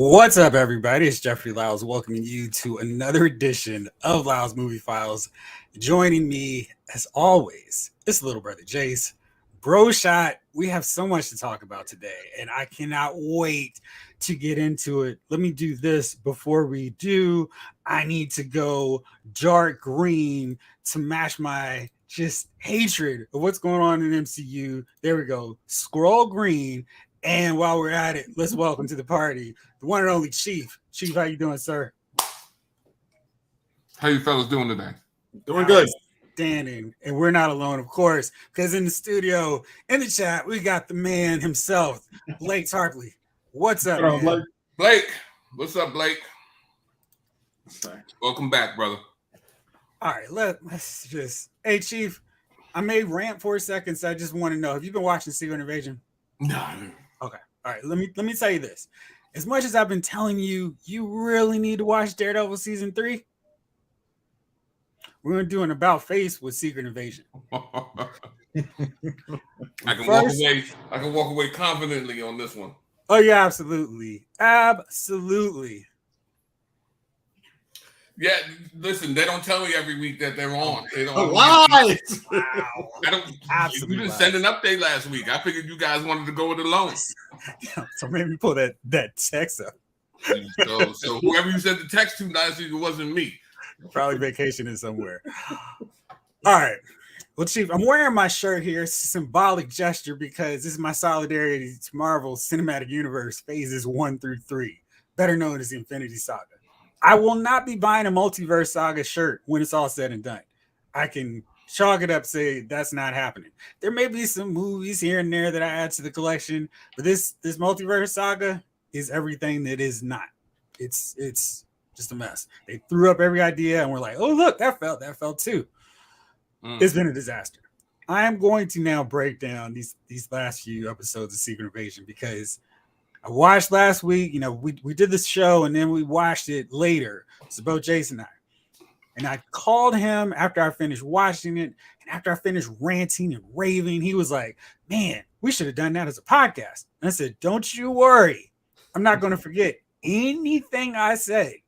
What's up, everybody? It's Jeffrey Lyles welcoming you to another edition of Lyles Movie Files. Joining me, as always, is little brother Jace. Bro Shot, we have so much to talk about today, and I cannot wait to get into it. Let me do this before we do. I need to go dark green to match my just hatred of what's going on in MCU. There we go. Scroll green. And while we're at it, let's welcome to the party the one and only Chief. Chief, how you doing, sir? How you fellas doing today? Doing good. Standing, and we're not alone, of course, because in the studio, in the chat, we got the man himself, Blake Tarpley. What's up, man? Blake, what's up, Blake? Welcome back, brother. All right, let's just. Hey, Chief, I may rant for a second, so I just want to know: have you been watching Secret Invasion? No. Okay. All right. Let me tell you this. As much as I've been telling you, you really need to watch Daredevil season 3. We're gonna do an about face with Secret Invasion. I can walk away confidently on this one. Oh yeah, absolutely. Yeah, listen, they don't tell me every week that they're on. They don't. Lies. Wow. I don't. Absolutely. You didn't send an update last week. I figured you guys wanted to go it alone. So maybe pull that text up. So whoever you sent the text to last week, it wasn't me. Probably vacationing somewhere. All right. Well, Chief, I'm wearing my shirt here. It's a symbolic gesture because this is my solidarity to Marvel's Cinematic Universe phases 1 through 3, better known as the Infinity Saga. I will not be buying a Multiverse Saga shirt when it's all said and done. I can chalk it up, say that's not happening. There may be some movies here and there that I add to the collection, but this Multiverse Saga is everything that is not. It's just a mess. They threw up every idea and we're like, oh, look, that felt too. It's been a disaster. I am going to now break down these last few episodes of Secret Invasion because I watched last week. You know, we did this show and then we watched it later. It's about Jason and I called him after I finished watching it. And after I finished ranting and raving, he was like, man, we should have done that as a podcast. And I said, don't you worry. I'm not going to forget anything I say.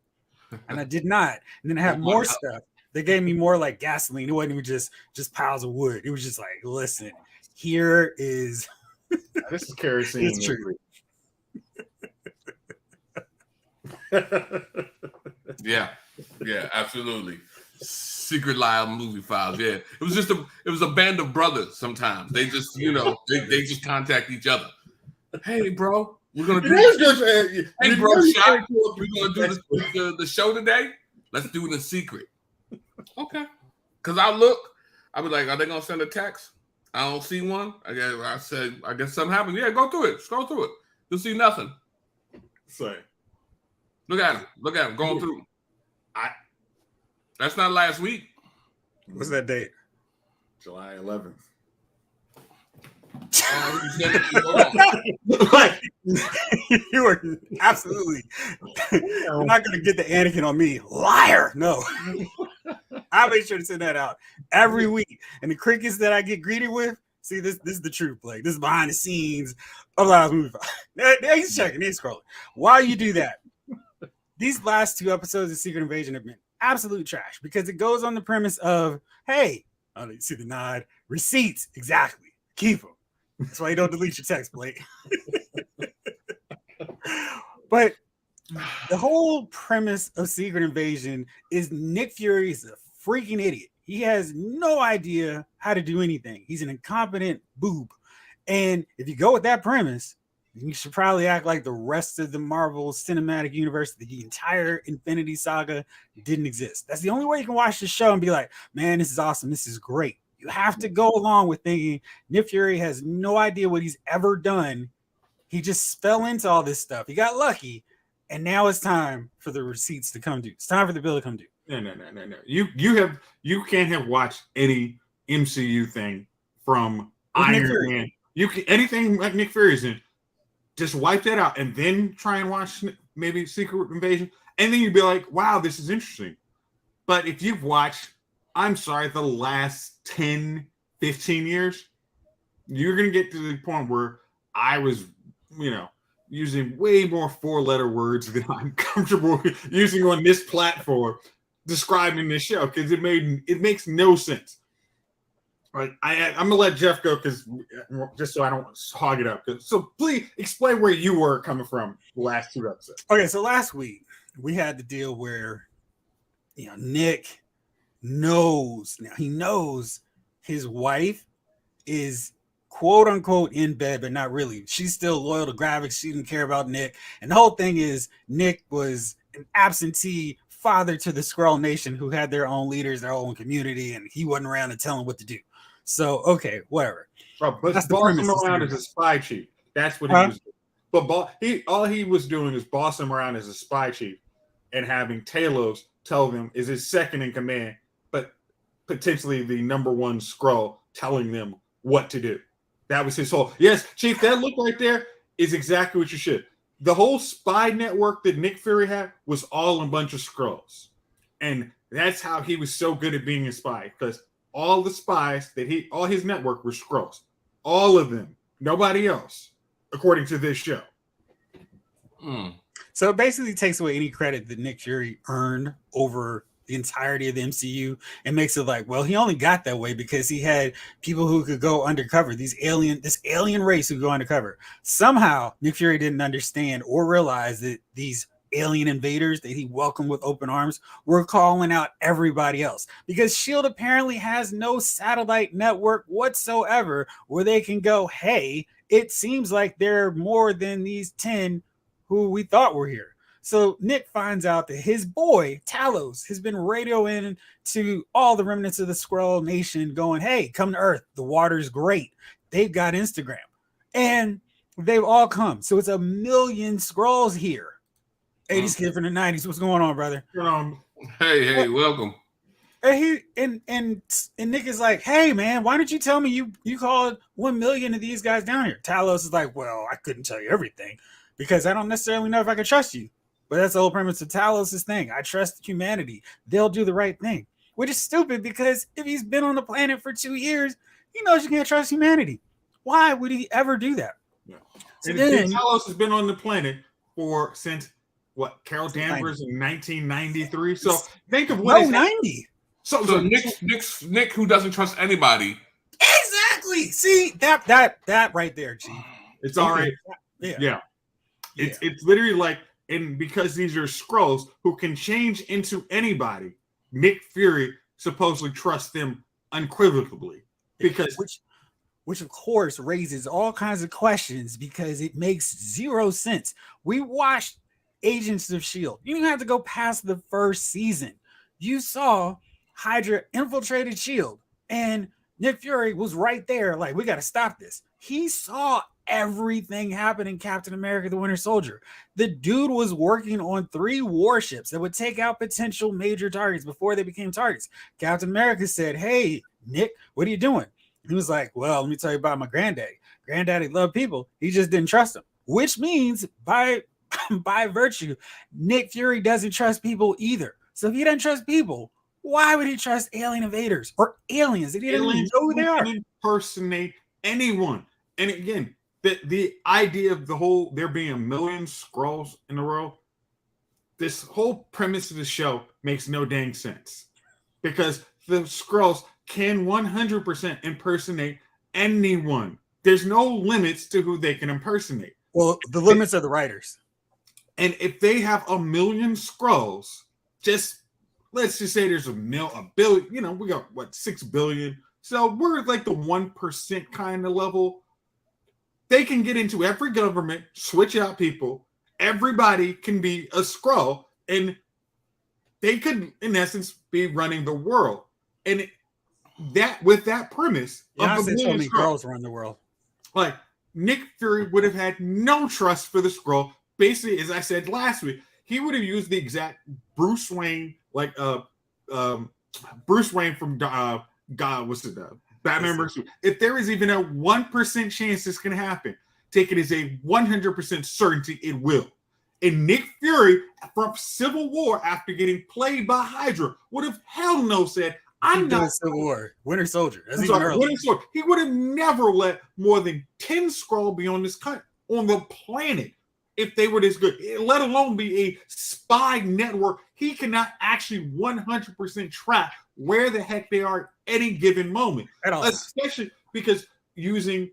And I did not. And then I had more stuff. They gave me more like gasoline. It wasn't even just piles of wood. It was just like, listen, here is this is kerosene. It's true. Yeah, absolutely. Secret Lyle Movie Files. Yeah, it was a band of brothers. Sometimes they just they just contact each other. Hey, bro, we're gonna do this. Hey, bro, Shot, we're gonna do the show today. Let's do it in secret. Okay, because I'll be like, are they gonna send a text? I don't see one. I guess something happened. Yeah, go through it. Scroll through it. You'll see nothing. Sorry. Look at him going through. That's not last week. What's that date? July 11th. You were absolutely. You're not going to get the Anakin on me, liar. No, I make sure to send that out every week. And the crickets that I get greeted with, see, this is the truth, Blake. This is behind the scenes of Lyles Movie Files. He's checking, he's scrolling. While you do that, these last 2 episodes of Secret Invasion have been absolute trash because it goes on the premise of, hey, oh, you see the nod, receipts, exactly, keep them. That's why you don't delete your text, Blake. But the whole premise of Secret Invasion is Nick Fury is a freaking idiot. He has no idea how to do anything. He's an incompetent boob. And if you go with that premise, you should probably act like the rest of the Marvel Cinematic Universe, the entire Infinity Saga didn't exist. That's the only way you can watch the show and be like, man, this is awesome. This is great. You have to go along with thinking Nick Fury has no idea what he's ever done. He just fell into all this stuff. He got lucky. And now it's time for the receipts to come due. It's time for the bill to come due. No. You can't have watched any MCU thing from Iron Man. You can anything like Nick Fury's in. Just wipe that out and then try and watch maybe Secret Invasion. And then you'd be like, wow, this is interesting. But if you've watched, I'm sorry, the last 10, 15 years, you're going to get to the point where I was, using way more 4-letter words than I'm comfortable using on this platform describing this show because it makes no sense. Like I'm gonna let Jeff go because just so I don't hog it up. So please explain where you were coming from the last 2 episodes. Okay, so last week we had the deal where Nick knows now. He knows his wife is quote unquote in bed, but not really. She's still loyal to Gravik. She didn't care about Nick. And the whole thing is Nick was an absentee father to the Skrull Nation who had their own leaders, their own community, and he wasn't around to tell them what to do. So, okay, whatever. But boss him around as a spy chief. That's what he was doing. But all he was doing is boss him around as a spy chief and having Talos tell them is his second in command, but potentially the number 1 Skrull telling them what to do. That was his whole. Yes, Chief, that look right there is exactly what you should. The whole spy network that Nick Fury had was all a bunch of Skrulls. And that's how he was so good at being a spy, because all the spies all his network were Skrulls. All of them. Nobody else, according to this show. So it basically takes away any credit that Nick Fury earned over the entirety of the MCU and makes it like, well, he only got that way because he had people who could go undercover, this alien race who could go undercover. Somehow Nick Fury didn't understand or realize that these alien invaders that he welcomed with open arms were calling out everybody else, because S.H.I.E.L.D. apparently has no satellite network whatsoever where they can go, hey, it seems like there are more than these 10 who we thought were here. So Nick finds out that his boy Talos has been radioing to all the remnants of the Skrull Nation going, hey, come to Earth. The water's great. They've got Instagram. And they've all come. So it's 1 million Skrulls here. 80s kid from the 90s. What's going on, brother? Hey, welcome. And Nick is like, hey man, why didn't you tell me you called 1 million of these guys down here? Talos is like, well, I couldn't tell you everything because I don't necessarily know if I can trust you. But that's the whole premise of Talos' thing. I trust humanity. They'll do the right thing. Which is stupid because if he's been on the planet for 2 years, he knows you can't trust humanity. Why would he ever do that? Yeah. So then, Talos has been on the planet since Carol Danvers in 1993. So think of what 90. So Nick who doesn't trust anybody. Exactly. See that right there, Chief. It's all right. Yeah. It's literally like. And because these are Skrulls who can change into anybody, Nick Fury supposedly trusts them unequivocally. Because which of course raises all kinds of questions because it makes zero sense. We watched Agents of S.H.I.E.L.D. You didn't have to go past the first season. You saw Hydra infiltrated S.H.I.E.L.D. and Nick Fury was right there like, we got to stop this. He saw everything happen in Captain America the Winter Soldier. The dude was working on 3 warships that would take out potential major targets before they became targets. Captain America said, hey, Nick, what are you doing? He was like, well, let me tell you about my granddaddy. Granddaddy loved people. He just didn't trust them, which means by virtue, Nick Fury doesn't trust people either. So if he doesn't trust people, why would he trust alien invaders or aliens that he doesn't even know who they are? Impersonate anyone. And again, the idea of there being 1 million Skrulls in the world, this whole premise of the show makes no dang sense. Because the Skrulls can 100% impersonate anyone. There's no limits to who they can impersonate. Well, the limits are the writers. And if they have 1 million Skrulls, let's just say there's a billion, we got 6 billion. So we're like the 1% kind of level. They can get into every government, switch out people. Everybody can be a Skrull, and they could, in essence, be running the world. And with that premise, only girls run the world. Like Nick Fury would have had no trust for the Skrull. Basically, as I said last week, he would have used the exact Bruce Wayne, Bruce Wayne from Batman vs. If there is even a 1% chance this can happen, take it as a 100% certainty it will. And Nick Fury from Civil War, after getting played by Hydra, would have hell no said, I'm not Civil War, Winter Soldier. Winter Soldier. He would have never let more than 10 Skrull be on the planet if they were this good, let alone be a spy network. He cannot actually 100% track where the heck they are at any given moment, At all. especially because using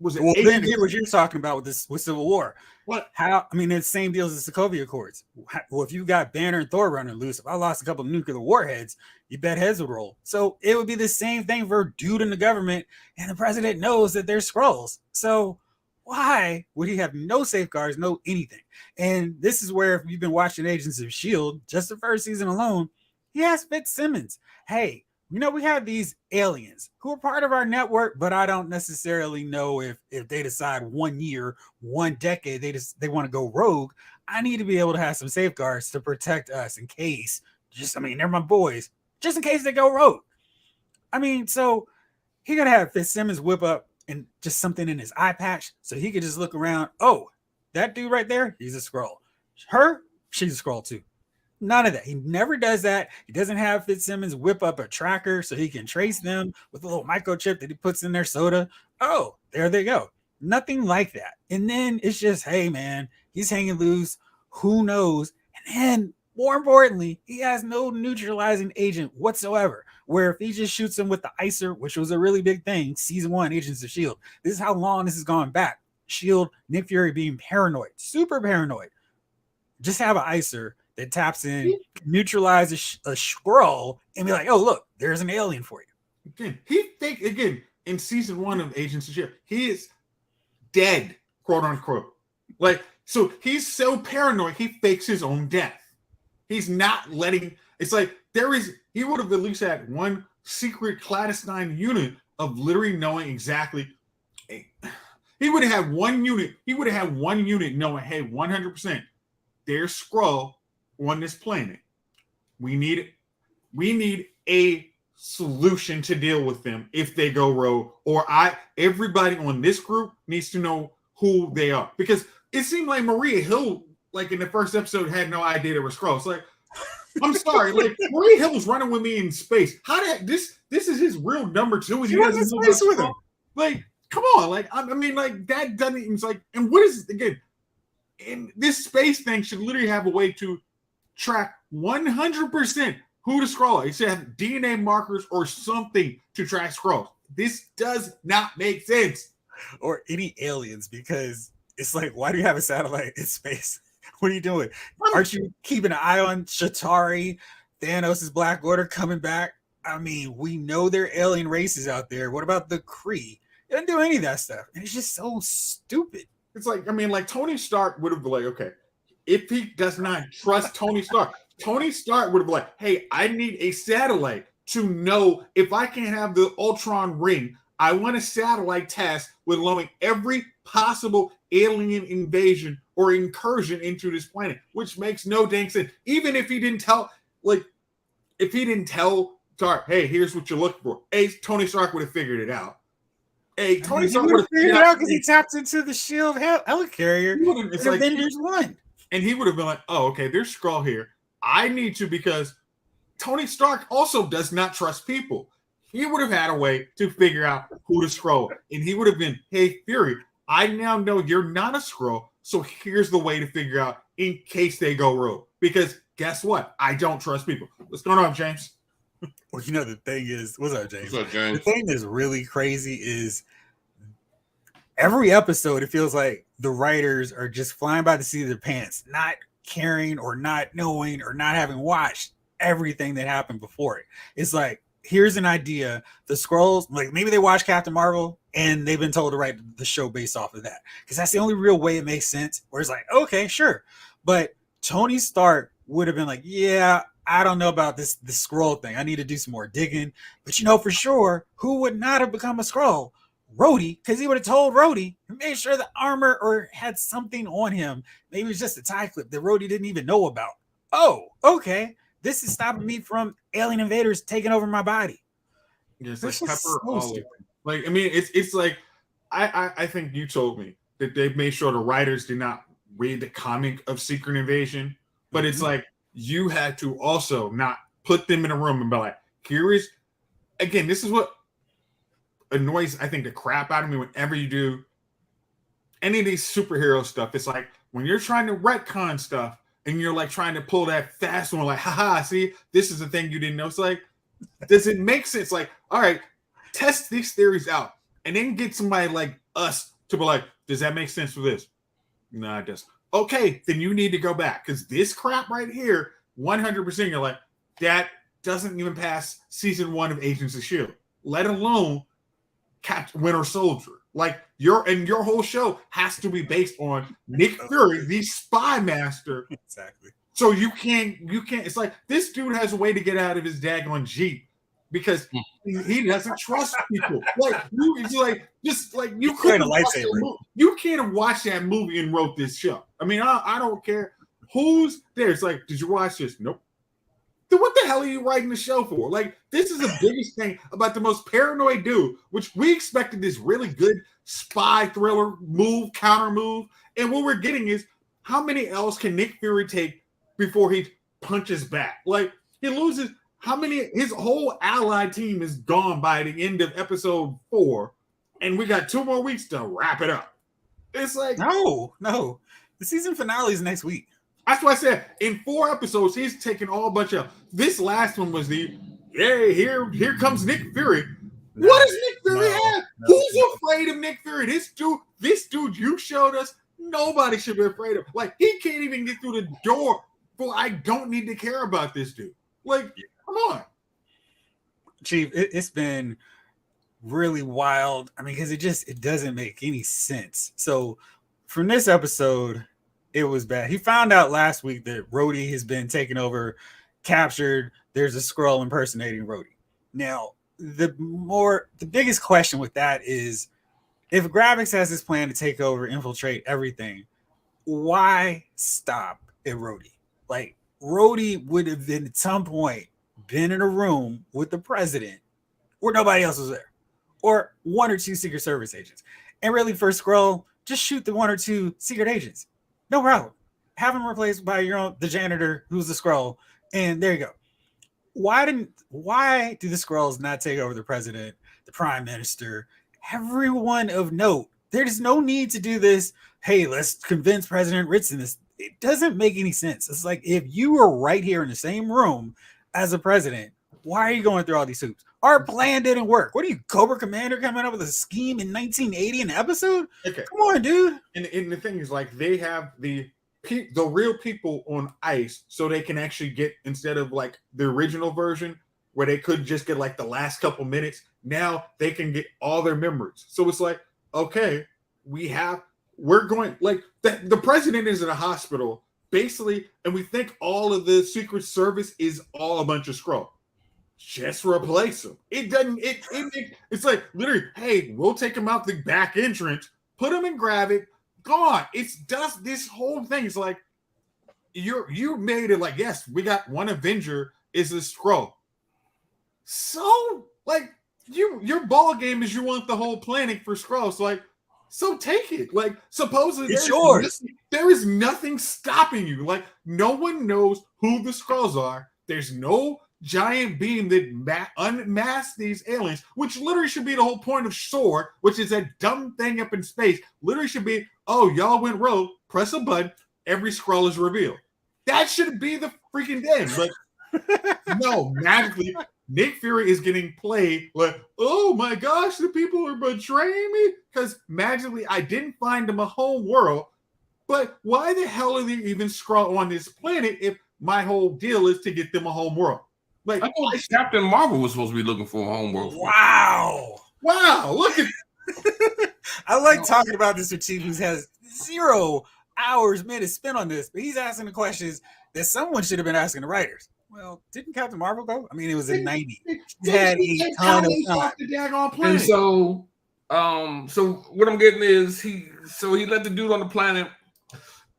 well, then here's what you're talking about with Civil War. What? How? I mean, it's the same deal as the Sokovia Accords. Well, if you got Banner and Thor running loose, if I lost a couple of nuclear warheads, you bet heads would roll. So it would be the same thing for a dude in the government, and the president knows that they're Skrulls. So why would he have no safeguards, no anything? And this is where, if you've been watching Agents of S.H.I.E.L.D., just the first season alone, he has Fitzsimmons. Hey, we have these aliens who are part of our network, but I don't necessarily know if they decide 1 year, 1 decade, they want to go rogue. I need to be able to have some safeguards to protect us in case, they're my boys, just in case they go rogue. So he got to have Fitzsimmons whip up and just something in his eye patch so he could just look around. Oh, that dude right there, he's a Skrull. Her, she's a Skrull too. None of that. He never does that. He doesn't have Fitzsimmons whip up a tracker so he can trace them with a little microchip that he puts in their soda. Oh, there they go. Nothing like that. And then it's just, hey, man, he's hanging loose. Who knows? And then, more importantly, he has no neutralizing agent whatsoever. Where if he just shoots him with the ICER, which was a really big thing, season 1, Agents of S.H.I.E.L.D., this is how long this has gone back. S.H.I.E.L.D., Nick Fury being paranoid, super paranoid. Just have an ICER that taps in, neutralizes a Skrull, and be like, oh, look, there's an alien for you. Again, in season 1 of Agents of S.H.I.E.L.D., he is dead, quote unquote. So he's so paranoid, he fakes his own death. He's not letting, it's like, he would have at least had one secret clandestine unit of literally knowing exactly. He would have had one unit knowing, hey, 100%, there's Skrull on this planet. We need a solution to deal with them if they go rogue, or everybody on this group needs to know who they are, because it seemed like Maria Hill, like in the first episode, had no idea there were Skrulls. Like, I'm sorry, like Maria Hill's running with me in space. How did this is his real number 2, and he doesn't know space with him. Like, come on, like like that doesn't even like. And what is again? And this space thing should literally have a way to track 100% who the Skrull are. It should have DNA markers or something to track Skrulls. This does not make sense. Or any aliens, because it's like, why do you have a satellite in space? What are you doing? Aren't you keeping an eye on Chitauri, Thanos' Black Order coming back? We know there are alien races out there. What about the Kree? They don't do any of that stuff. And it's just so stupid. It's like, like Tony Stark would have been like, okay, if he does not trust Tony Stark would have been like, hey, I need a satellite to know if I can have the Ultron ring. I want a satellite task with knowing every possible alien invasion or incursion into this planet, which makes no dang sense. Even if he didn't tell, Stark, hey, here's what you're looking for. Hey, Tony Stark would have figured it out. Hey, Tony Stark would have figured it out because he tapped into the S.H.I.E.L.D. helicarrier in Avengers 1. And he would have been like, oh, okay, there's Skrull here. I need to, because Tony Stark also does not trust people. He would have had a way to figure out who to Skrull. And he would have been, hey, Fury, I now know you're not a Skrull, so here's the way to figure out in case they go rogue. Because guess what? I don't trust people. What's going on, James? Well, the thing is, what's up, James? What's up, James? The thing that's really crazy is every episode, it feels like the writers are just flying by the seat of their pants, not caring or not knowing or not having watched everything that happened before it. It's like, here's an idea. The Skrulls, like maybe they watch Captain Marvel and they've been told to write the show based off of that, because that's the only real way it makes sense. Where it's like, okay, sure. But Tony Stark would have been like, yeah, I don't know about this Skrull thing. I need to do some more digging. But for sure, who would not have become a Skrull? Rhodey, because he would have told Rhodey and made sure the armor or had something on him. Maybe it was just a tie clip that Rhodey didn't even know about. Oh, okay. This is stopping me from alien invaders taking over my body. It's like Pepper all over. Like, it's like I think you told me that they made sure the writers did not read the comic of Secret Invasion, but it's like you had to also not put them in a room and be like, here is, again, this is what annoys, I think, the crap out of me whenever you do any of these superhero stuff. It's like, when you're trying to retcon stuff and you're like trying to pull that fast one, like, haha, see, this is the thing you didn't know. It's like, does it make sense? Like, all right, test these theories out and then get somebody like us to be like, does that make sense for this? No, it doesn't. Okay, then you need to go back because this crap right here, 100%, you're like, that doesn't even pass season 1 of Agents of S.H.I.E.L.D., let alone Winter Soldier. Like, your whole show has to be based on Nick Fury, the spy master. Exactly. So you can't, it's like this dude has a way to get out of his daggone Jeep because he doesn't trust people. Like, you couldn't you can't have watched that movie and wrote this show. I mean, I don't care who's there. It's like, did you watch this? Nope. Then what the hell are you writing the show for? Like, this is the biggest thing about the most paranoid dude, which we expected this really good spy thriller move, counter move. And what we're getting is how many L's can Nick Fury take before he punches back? Like, he loses his whole allied team is gone by the end of episode 4, and we got 2 more weeks to wrap it up. It's like, no. The season finale is next week. That's why I said in 4 episodes, he's taken all a bunch of. This last one was here comes Nick Fury. What does Nick Fury have? Who's afraid of Nick Fury? This dude you showed us, nobody should be afraid of. Like, he can't even get through the door. Well, I don't need to care about this dude. Like, come on. Chief, it's been really wild. I mean, because it doesn't make any sense. So from this episode, it was bad. He found out last week that Rhodey has been taken over, captured. There's a Skrull impersonating Rhodey. Now, the biggest question with that is, if Gravix has this plan to take over, infiltrate everything, why stop at Rhodey? Like, Rhodey would have been at some point been in a room with the president where nobody else was there, or 1 or 2 Secret Service agents. And really, for Skrull, just shoot the 1 or 2 secret agents. No problem. Have him replaced by the janitor who's the Skrull, and there you go. Why do the Skrulls not take over the president, the prime minister, everyone of note? There's no need to do this. Hey, let's convince President Ritson this. It doesn't make any sense. It's like, if you were right here in the same room as a president, why are you going through all these hoops? Our plan didn't work. What are you, Cobra Commander, coming up with a scheme in 1980 in an episode? Okay. Come on, dude. And the thing is, like, they have the real people on ice, so they can actually get, instead of like the original version where they could just get like the last couple minutes, now they can get all their memories. So it's like, okay, we're going, like, the president is in a hospital basically, and we think all of the Secret Service is all a bunch of Skrull. Just replace them. It doesn't. It's like, literally, hey, we'll take them out the back entrance, put them in Gravik, gone. It's just this whole thing. It's like, you made it like, yes, we got one Avenger is a Skrull. So, like, your ball game is you want the whole planet for Skrulls. Like, so take it. Like, supposedly it's yours. There is nothing stopping you. Like, no one knows who the Skrulls are. There's no giant beam that unmasks these aliens, which literally should be the whole point of SWORD, which is that dumb thing up in space. Literally should be, oh, y'all went rogue, press a button, every Skrull is revealed. That should be the freaking day. But no, magically, Nick Fury is getting played like, oh my gosh, the people are betraying me because magically I didn't find them a home world. But why the hell are they even Skrull on this planet if my whole deal is to get them a home world? Like, I thought Captain Marvel was supposed to be looking for a home world. Wow, look at. I like talking about this with Chief, who has 0 hours, minutes spent on this, but he's asking the questions that someone should have been asking the writers. Well, didn't Captain Marvel go? I mean, it was in 90. He had a ton of time. And so what I'm getting is he let the dude on the planet,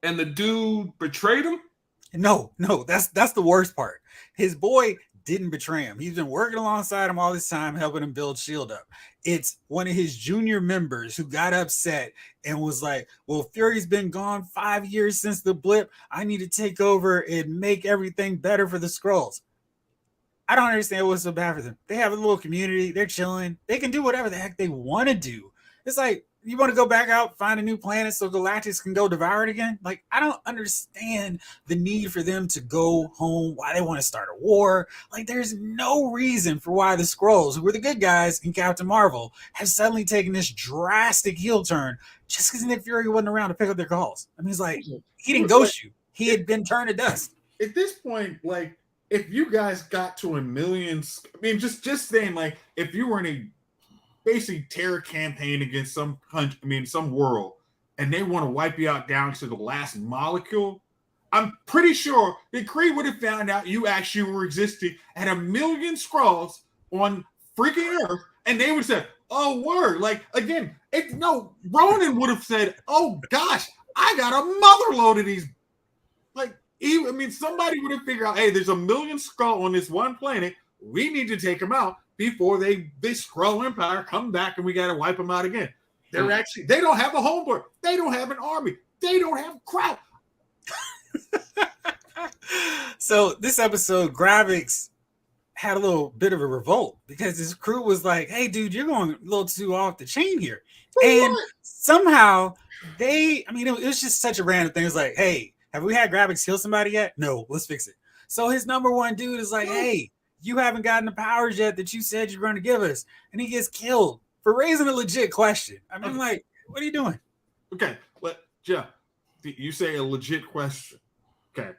and the dude betrayed him. No, that's the worst part. His boy didn't betray him. He's been working alongside him all this time, helping him build S.H.I.E.L.D. up. It's one of his junior members who got upset and was like, well, Fury's been gone 5 years since the blip. I need to take over and make everything better for the Skrulls. I don't understand what's so bad for them. They have a little community. They're chilling. They can do whatever the heck they want to do. It's like, you want to go back out, find a new planet so Galactus can go devour it again? Like, I don't understand the need for them to go home, why they want to start a war. Like, there's no reason for why the Skrulls, who were the good guys in Captain Marvel, have suddenly taken this drastic heel turn just because Nick Fury wasn't around to pick up their calls. I mean, it's like, he didn't ghost you. He had been turned to dust. At this point, like, if you guys got to 1 million, I mean, just saying, like, if you were in a basically terror campaign against some country, I mean, some world, and they want to wipe you out down to the last molecule, I'm pretty sure that Kree would have found out you actually were existing at 1 million Skrulls on freaking Earth, and they would have said, oh, word. Like, again, Ronan would have said, oh, gosh, I got a mother load of these. Like, I mean, somebody would have figured out, hey, there's 1 million Skrull on this one planet. We need to take them out before they Skrull Empire come back and we got to wipe them out again. They don't have a homeboard. They don't have an army. They don't have crap. So this episode, Gravix had a little bit of a revolt because his crew was like, hey, dude, you're going a little too off the chain here. And somehow it was just such a random thing. It was like, hey, have we had Gravix kill somebody yet? No, let's fix it. So his number one dude is like, hey, you haven't gotten the powers yet that you said you're going to give us. And he gets killed for raising a legit question. I mean, like, what are you doing? Okay, Jeff, you say a legit question. Okay.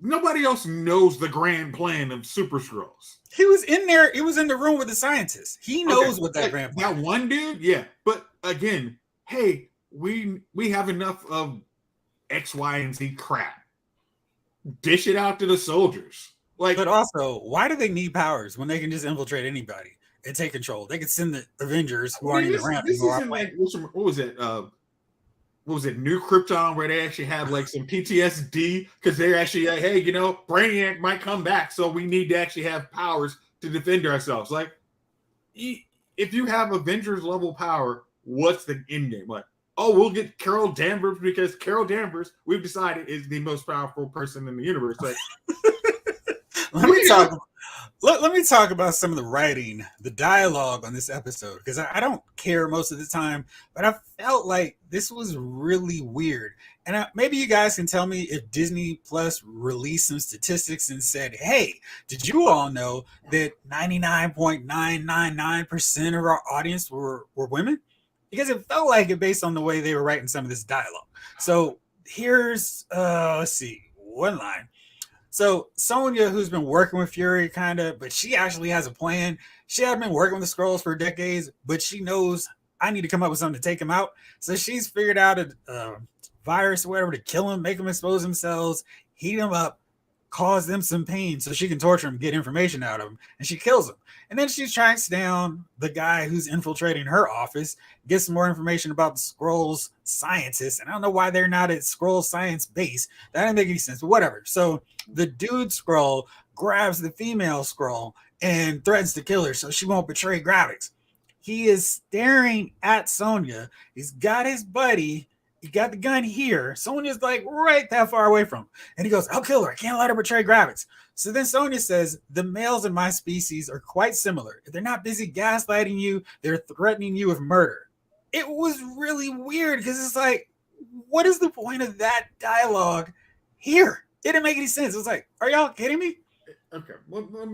Nobody else knows the grand plan of Super Skrulls. He was in there. It was in the room with the scientists. He knows what that grand plan is. That one dude, yeah. But again, hey, we have enough of X, Y, and Z crap. Dish it out to the soldiers. Like, but also, why do they need powers when they can just infiltrate anybody and take control? They could send the Avengers who aren't even around. This isn't like, what was it? What was it? New Krypton, where they actually have like some PTSD because they're actually like, hey, Brainiac might come back, so we need to actually have powers to defend ourselves. Like, if you have Avengers level power, what's the end game? Like, oh, we'll get Carol Danvers because Carol Danvers, we've decided, is the most powerful person in the universe. Like, let me talk about some of the writing, the dialogue on this episode, because I don't care most of the time, but I felt like this was really weird. And maybe you guys can tell me if Disney Plus released some statistics and said, hey, did you all know that 99.999% of our audience were women? Because it felt like it based on the way they were writing some of this dialogue. So here's, let's see, one line. So Sonya, who's been working with Fury but she actually has a plan. She had been working with the Skrulls for decades, but she knows I need to come up with something to take him out. So she's figured out a virus or whatever to kill him, make them expose themselves, heat them up, cause them some pain so she can torture him, get information out of him, and she kills him. And then she tracks down the guy who's infiltrating her office, gets some more information about the Skrulls scientists. And I don't know why they're not at Skrull science base. That didn't make any sense, but whatever. So the dude Skrull grabs the female Skrull and threatens to kill her so she won't betray Gravix. He is staring at Sonya. He's got his buddy. He got the gun here. Sonya's like right that far away from him. And he goes, I'll kill her. I can't let her betray Gravix. So then Sonya says, the males in my species are quite similar. If they're not busy gaslighting you, they're threatening you with murder. It was really weird because it's like, what is the point of that dialogue here? It didn't make any sense. It was like, are y'all kidding me? Okay, well, let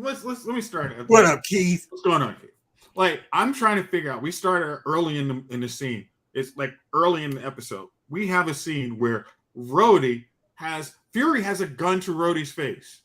me start. What up, Keith? What's going on, Keith? Like, I'm trying to figure out. We started early in the scene. It's like early in the episode. We have a scene where Fury has a gun to Rhodey's face.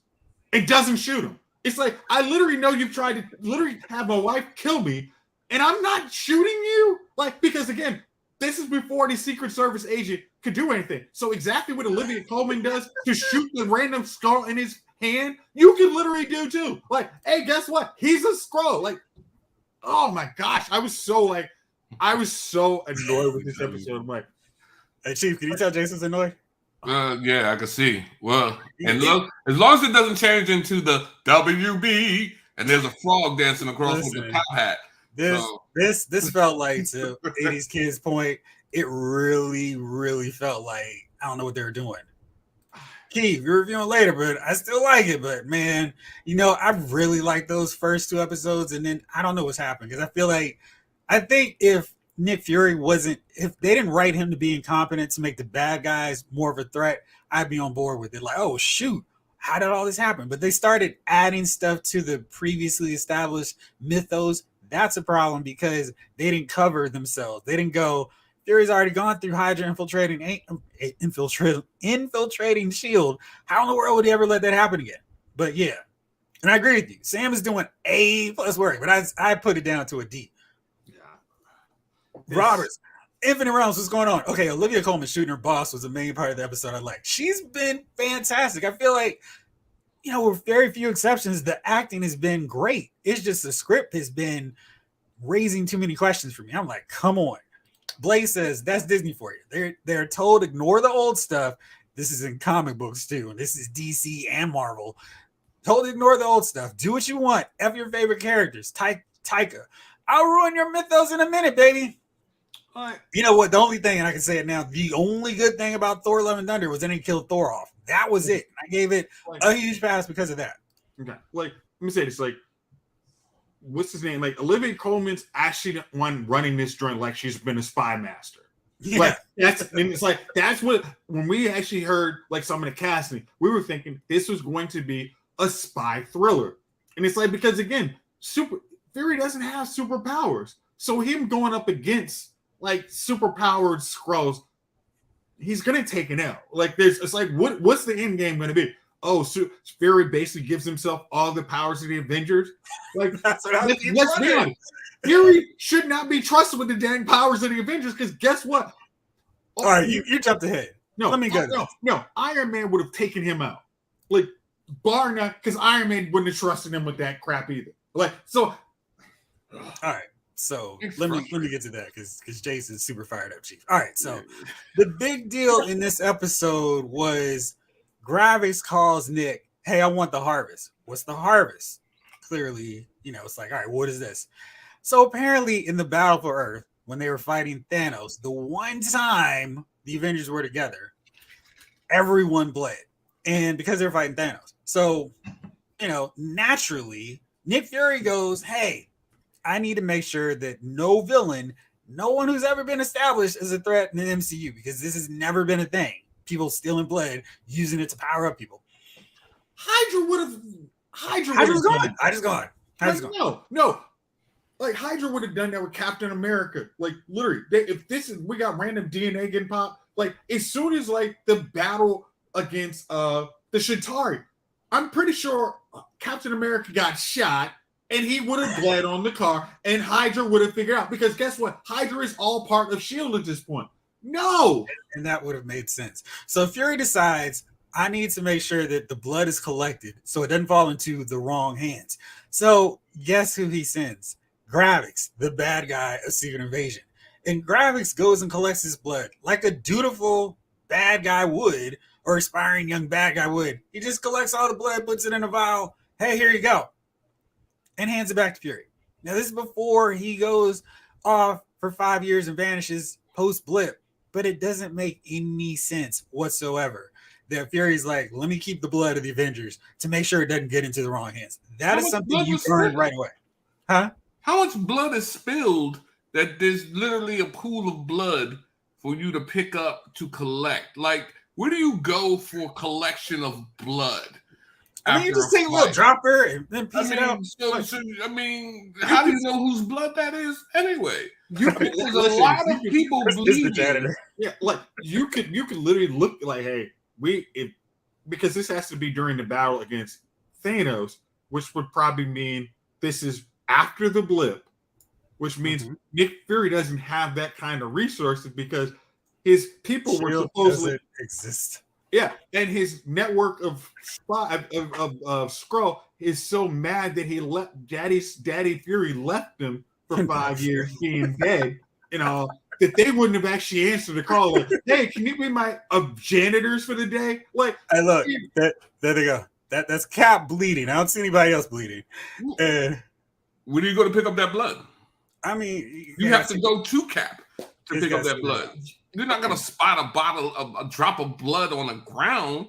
It doesn't shoot him. It's like, I literally know you've tried to literally have my wife kill me, and I'm not shooting you. Like, because again, this is before the Secret Service agent could do anything. So exactly what Olivia Colman does to shoot the random skull in his hand, you can literally do too. Like, hey, guess what? He's a Skrull. Like, oh my gosh, I was so annoyed with this episode. I'm like, hey, Chief, can you tell Jason's annoyed? Yeah, I can see. Well, and as long as it doesn't change into the WB and there's a frog dancing across with the top hat. This felt like, to 80s kids' point, it really, really felt like I don't know what they were doing. Keith, you're reviewing later, but I still like it. But man, I really like those first two episodes, and then I don't know what's happened because I think if Nick Fury wasn't, if they didn't write him to be incompetent to make the bad guys more of a threat, I'd be on board with it. Like, oh shoot, how did all this happen? But they started adding stuff to the previously established mythos. That's a problem because they didn't cover themselves. They didn't go, Fury's already gone through Hydra infiltrating Shield. How in the world would he ever let that happen again? But yeah, and I agree with you. Sam is doing A+ work, but I put it down to a D. Roberts, Infinite Realms, what's going on? Okay, Olivia Colman shooting her boss was the main part of the episode I like. She's been fantastic. I feel like, with very few exceptions, the acting has been great. It's just the script has been raising too many questions for me. I'm like, come on. Blaze says, that's Disney for you. They're told ignore the old stuff. This is in comic books too. And this is DC and Marvel. Told ignore the old stuff. Do what you want. F your favorite characters. Taika. I'll ruin your mythos in a minute, baby. You know what? The only thing, and I can say it now, the only good thing about Thor: Love and Thunder was they didn't kill Thor off. That was it. I gave it a huge pass because of that. Okay. Like, let me say this. Like, what's his name? Like, Olivia Colman's actually the one running this joint like she's been a spy master. Yeah. Like, that's what, when we actually heard like some of the casting, we were thinking this was going to be a spy thriller. And it's like, because again, Fury doesn't have superpowers. So him going up against like superpowered Skrulls, he's gonna take an L. Like it's like what's the end game gonna be? Oh, Fury basically gives himself all the powers of the Avengers. Like That's what let's be honest. Fury should not be trusted with the dang powers of the Avengers because guess what? All right, you jumped ahead. No, let me go. No, Iron Man would have taken him out. Like bar none, because Iron Man wouldn't have trusted him with that crap either. Like so. All right. So let me get to that because Jason's super fired up, Chief. All right, so the big deal in this episode was Gravix calls Nick, hey, I want the harvest. What's the harvest? Clearly, it's like, all right, what is this? So apparently in the Battle for Earth, when they were fighting Thanos, the one time the Avengers were together, everyone bled. And because they were fighting Thanos. So, naturally, Nick Fury goes, hey, I need to make sure that no villain, no one who's ever been established is a threat in the MCU because this has never been a thing. People stealing blood, using it to power up people. Hydra's gone. No. Like Hydra would have done that with Captain America. Like literally, we got random DNA getting popped. Like as soon as like the battle against the Chitauri, I'm pretty sure Captain America got shot. And he would have bled on the car, and Hydra would have figured out. Because guess what? Hydra is all part of S.H.I.E.L.D. at this point. No! And that would have made sense. So Fury decides, I need to make sure that the blood is collected so it doesn't fall into the wrong hands. So guess who he sends? Gravix, the bad guy of Secret Invasion. And Gravix goes and collects his blood like a dutiful bad guy would, or aspiring young bad guy would. He just collects all the blood, puts it in a vial. Hey, here you go. And hands it back to Fury. Now, this is before he goes off for 5 years and vanishes post-blip, but it doesn't make any sense whatsoever that Fury's like, let me keep the blood of the Avengers to make sure it doesn't get into the wrong hands. That is something you learn right away. Huh? How much blood is spilled that there's literally a pool of blood for you to pick up to collect? Like, where do you go for collection of blood? I mean, you just take a little dropper and then piece it out. How do you know whose blood that is anyway? There's a lot of people bleeding. Yeah, like you could literally look like, hey, because this has to be during the battle against Thanos, which would probably mean this is after the blip, which means Nick Fury doesn't have that kind of resources because his people were supposedly exist. Yeah, and his network of Skrull is so mad that he left Daddy Fury left him for 5 years being dead, that they wouldn't have actually answered the call. Like, hey, can you be my janitors for the day? Like, hey, look, there they go. That's Cap bleeding. I don't see anybody else bleeding. Where do you go to pick up that blood? I mean, you have to go to Cap to pick up that blood. You're not gonna spot a drop of blood on the ground.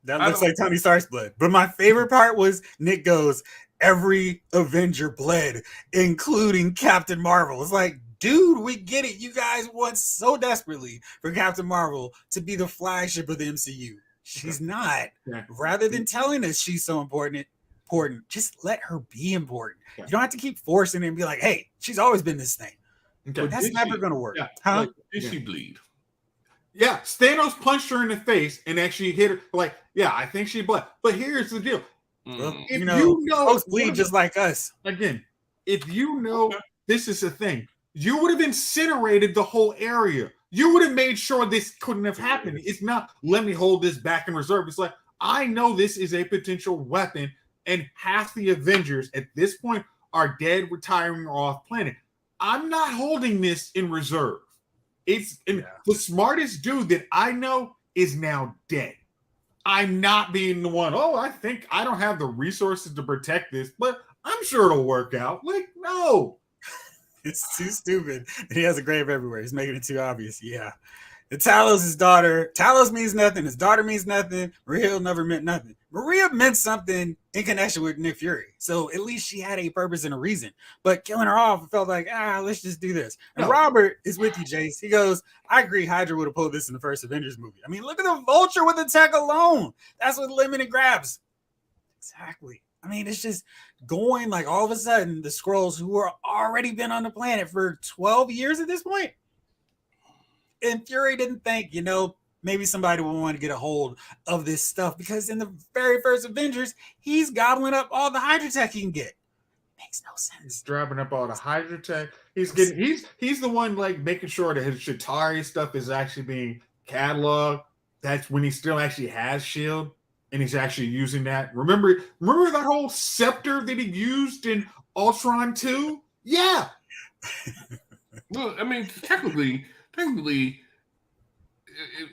That looks like Tony Stark's blood. But my favorite part was Nick goes, every Avenger bled, including Captain Marvel. It's like, dude, we get it. You guys want so desperately for Captain Marvel to be the flagship of the MCU. She's not. Yeah. Rather than telling us she's so important, just let her be important. Yeah. You don't have to keep forcing it and be like, hey, she's always been this thing. Okay. That's never going to work. Yeah. Huh? Like, did she bleed? Yeah, Thanos punched her in the face and actually hit her. Like, yeah, I think she bled. But here's the deal. Well, If you know, you know folks bleed just like us. again, if you know this is a thing, you would have incinerated the whole area. You would have made sure this couldn't have happened. It's not, let me hold this back in reserve. It's like, I know this is a potential weapon, and half the Avengers at this point are dead, retiring, or off planet. I'm not holding this in reserve. It's the smartest dude that I know is now dead. I'm not being the one, I think I don't have the resources to protect this, but I'm sure it'll work out. Like, no. It's too stupid. He has a grave everywhere. He's making it too obvious. Yeah. And Talos, his daughter. Talos means nothing. His daughter means nothing. Maria Hill never meant nothing. Maria meant something in connection with Nick Fury. So at least she had a purpose and a reason. But killing her off, it felt like, let's just do this. And Robert is with you, Jace. He goes, I agree Hydra would have pulled this in the first Avengers movie. I mean, look at the Vulture with the tech alone. That's what limited grabs. Exactly. I mean, it's just going like all of a sudden the Skrulls who are already been on the planet for 12 years at this point. And Fury didn't think, maybe somebody would want to get a hold of this stuff because in the very first Avengers, he's gobbling up all the Hydra tech he can get. Makes no sense. He's dropping up all the Hydra tech. He's the one like making sure that his Chitauri stuff is actually being cataloged. That's when he still actually has Shield. And he's actually using that. Remember that whole scepter that he used in Ultron 2? Yeah. Well, I mean, technically,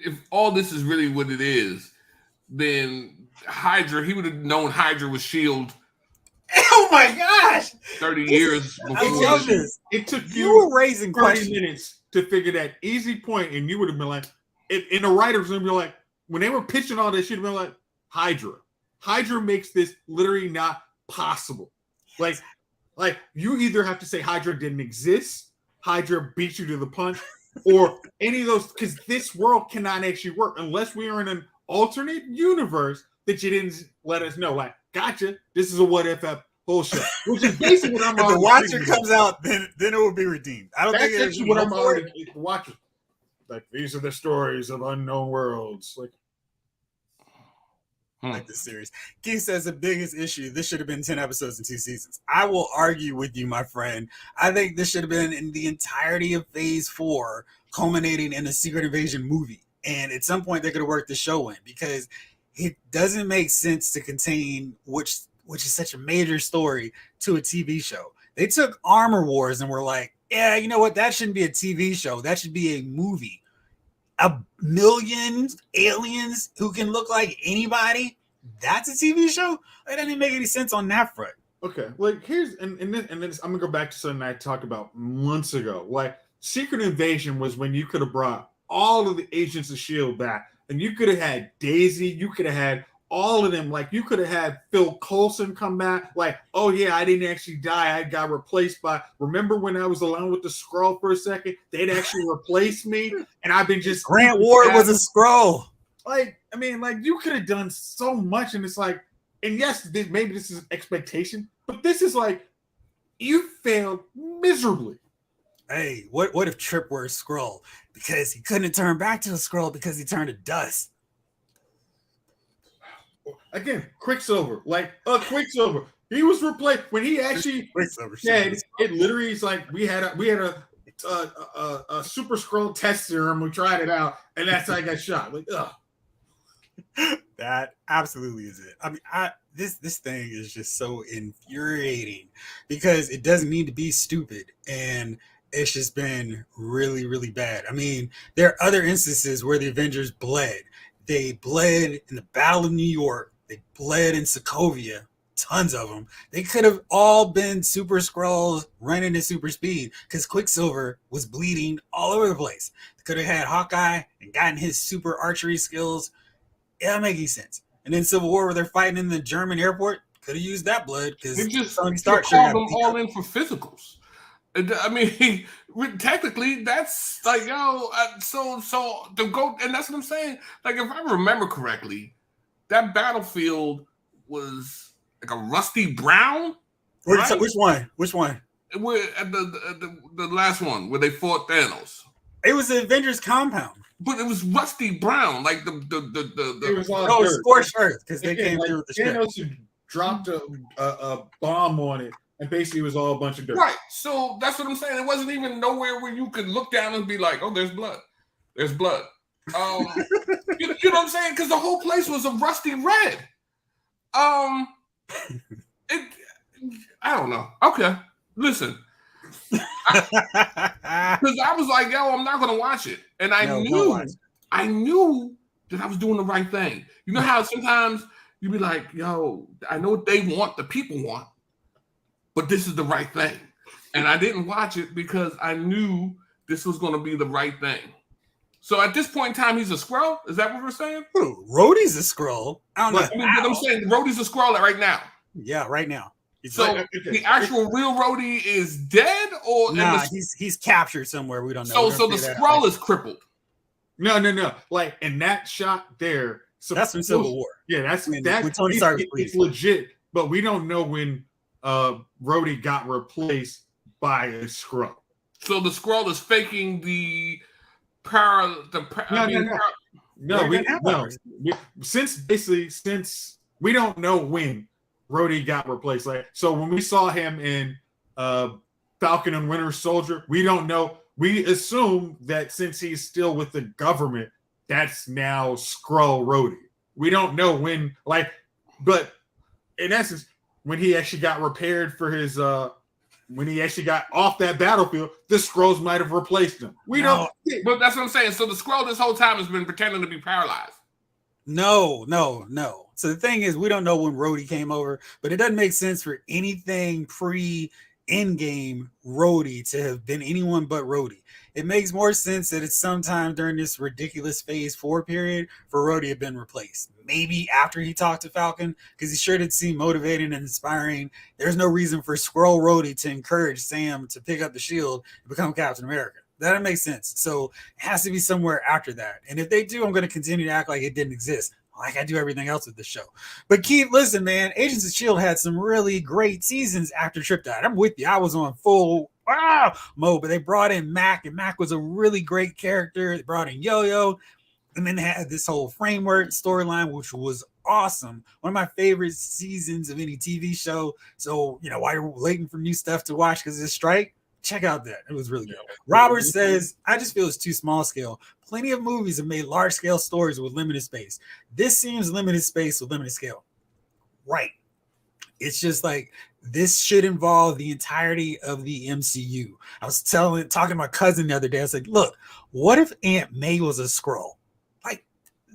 if all this is really what it is, then Hydra, he would have known Hydra was Shield. Oh my gosh! 30 years before. I love this. It took you were raising 30 questions. minutes to figure that easy point, and you would have been like, in the writer's room, you're like, when they were pitching all this, you'd have been like, Hydra makes this literally not possible. Like you either have to say Hydra didn't exist, Hydra beat you to the punch, or any of those, because this world cannot actually work unless we are in an alternate universe that you didn't let us know. Like, gotcha, this is a what if bullshit. Which is basically what I'm If the Watcher comes out, then it will be redeemed. I don't think that's what I'm already watching. Like, these are the stories of unknown worlds. Like this series. Keith says the biggest issue, this should have been 10 episodes and 2 seasons. I will argue with you, my friend. I think this should have been in the entirety of phase 4, culminating in a Secret Invasion movie. And at some point they could have worked the show in, because it doesn't make sense to contain which is such a major story to a TV show. They took Armor Wars and were like, yeah, you know what? That shouldn't be a TV show. That should be a movie. A million aliens who can look like anybody, that's a TV show? That doesn't make any sense on that front. Okay, like here's and then I'm gonna go back to something I talked about months ago. Like, Secret Invasion was when you could have brought all of the Agents of S.H.I.E.L.D. back, and you could have had Daisy, you could have had all of them. Like, you could have had Phil Coulson come back. Like, oh yeah, I didn't actually die. I got replaced by. Remember when I was alone with the Skrull for a second? They'd actually replaced me, and I've been just. Grant Ward was a Skrull. Like, I mean, like, you could have done so much, and it's like, and yes, maybe this is expectation, but this is like, you failed miserably. Hey, what if Trip were a Skrull? Because he couldn't turn back to a Skrull because he turned to dust. Again, Quicksilver, Quicksilver. He was replaced when he actually. Quicksilver. Yeah, it literally is like we had a Super Skrull test serum. We tried it out, and that's how I got shot. Like, ugh. That absolutely is it. I mean, this thing is just so infuriating because it doesn't need to be stupid, and it's just been really, really bad. I mean, there are other instances where the Avengers bled. They bled in the Battle of New York. They bled in Sokovia. Tons of them. They could have all been Super Skrulls running at super speed because Quicksilver was bleeding all over the place. They could have had Hawkeye and gotten his super archery skills. Yeah, making sense. And then Civil War, where they're fighting in the German airport, could have used that blood because They just Tony called Stark them all in for physicals. I mean, technically, that's like, yo, so to go, and that's what I'm saying. Like, if I remember correctly, that battlefield was like a rusty brown. Right? Which one? Which one? At the last one where they fought Thanos. It was the Avengers compound. But it was rusty brown, like the It was all Oh, dirt. scorched earth because they Again, came like, through with the ship. Thanos had dropped a bomb on it, and basically it was all a bunch of dirt. Right. So that's what I'm saying. It wasn't even nowhere where you could look down and be like, "Oh, there's blood. There's blood." You know what I'm saying? Because the whole place was a rusty red. I don't know. Okay, listen. Because I was like, yo, I'm not gonna watch it, and I knew that I was doing the right thing. You know how sometimes you be like, yo, I know what they want, the people want, but this is the right thing, and I didn't watch it because I knew this was gonna be the right thing. So at this point in time, he's a Skrull. Is that what we're saying? Ooh, Rhodey's a Skrull. I don't know. I mean, but I'm saying Rhodey's a Skrull right now. Yeah, right now. So the actual real Rhodey is dead, or nah, he's captured somewhere. We don't know. So the Skrull is crippled. No. Like in that shot there, so that's from Civil War. Yeah, that's when that. Tony Stark It's legit, but we don't know when Rhodey got replaced by a Skrull. So the Skrull is faking the power. Since we don't know when Rhodey got replaced. Like, so when we saw him in Falcon and Winter Soldier, we don't know. We assume that since he's still with the government, that's now Skrull Rhodey. We don't know when, but in essence, when he actually got repaired for his when he actually got off that battlefield, the Skrulls might have replaced him. Don't. But that's what I'm saying. So the Skrull this whole time has been pretending to be paralyzed. No. So the thing is, we don't know when Rhodey came over, but it doesn't make sense for anything pre-Endgame Rhodey to have been anyone but Rhodey. It makes more sense that it's sometime during this ridiculous Phase 4 period for Rhodey to have been replaced. Maybe after he talked to Falcon, because he sure did seem motivating and inspiring. There's no reason for Skrull Rhodey to encourage Sam to pick up the shield and become Captain America. That makes sense. So it has to be somewhere after that. And if they do, I'm going to continue to act like it didn't exist, like I do everything else with the show. But Keith, listen, man, Agents of S.H.I.E.L.D. had some really great seasons after Trip died. I'm with you. I was on full mode, but they brought in Mac, and Mac was a really great character. They brought in Yo-Yo, and then they had this whole framework storyline, which was awesome. One of my favorite seasons of any TV show. So, while you're waiting for new stuff to watch because of this strike, check out that. It was really good. Robert says, I just feel it's too small scale. Plenty of movies have made large scale stories with limited space. This seems limited space with limited scale. Right. It's just like this should involve the entirety of the MCU. I was talking to my cousin the other day. I was like, look, what if Aunt May was a Skrull? Like,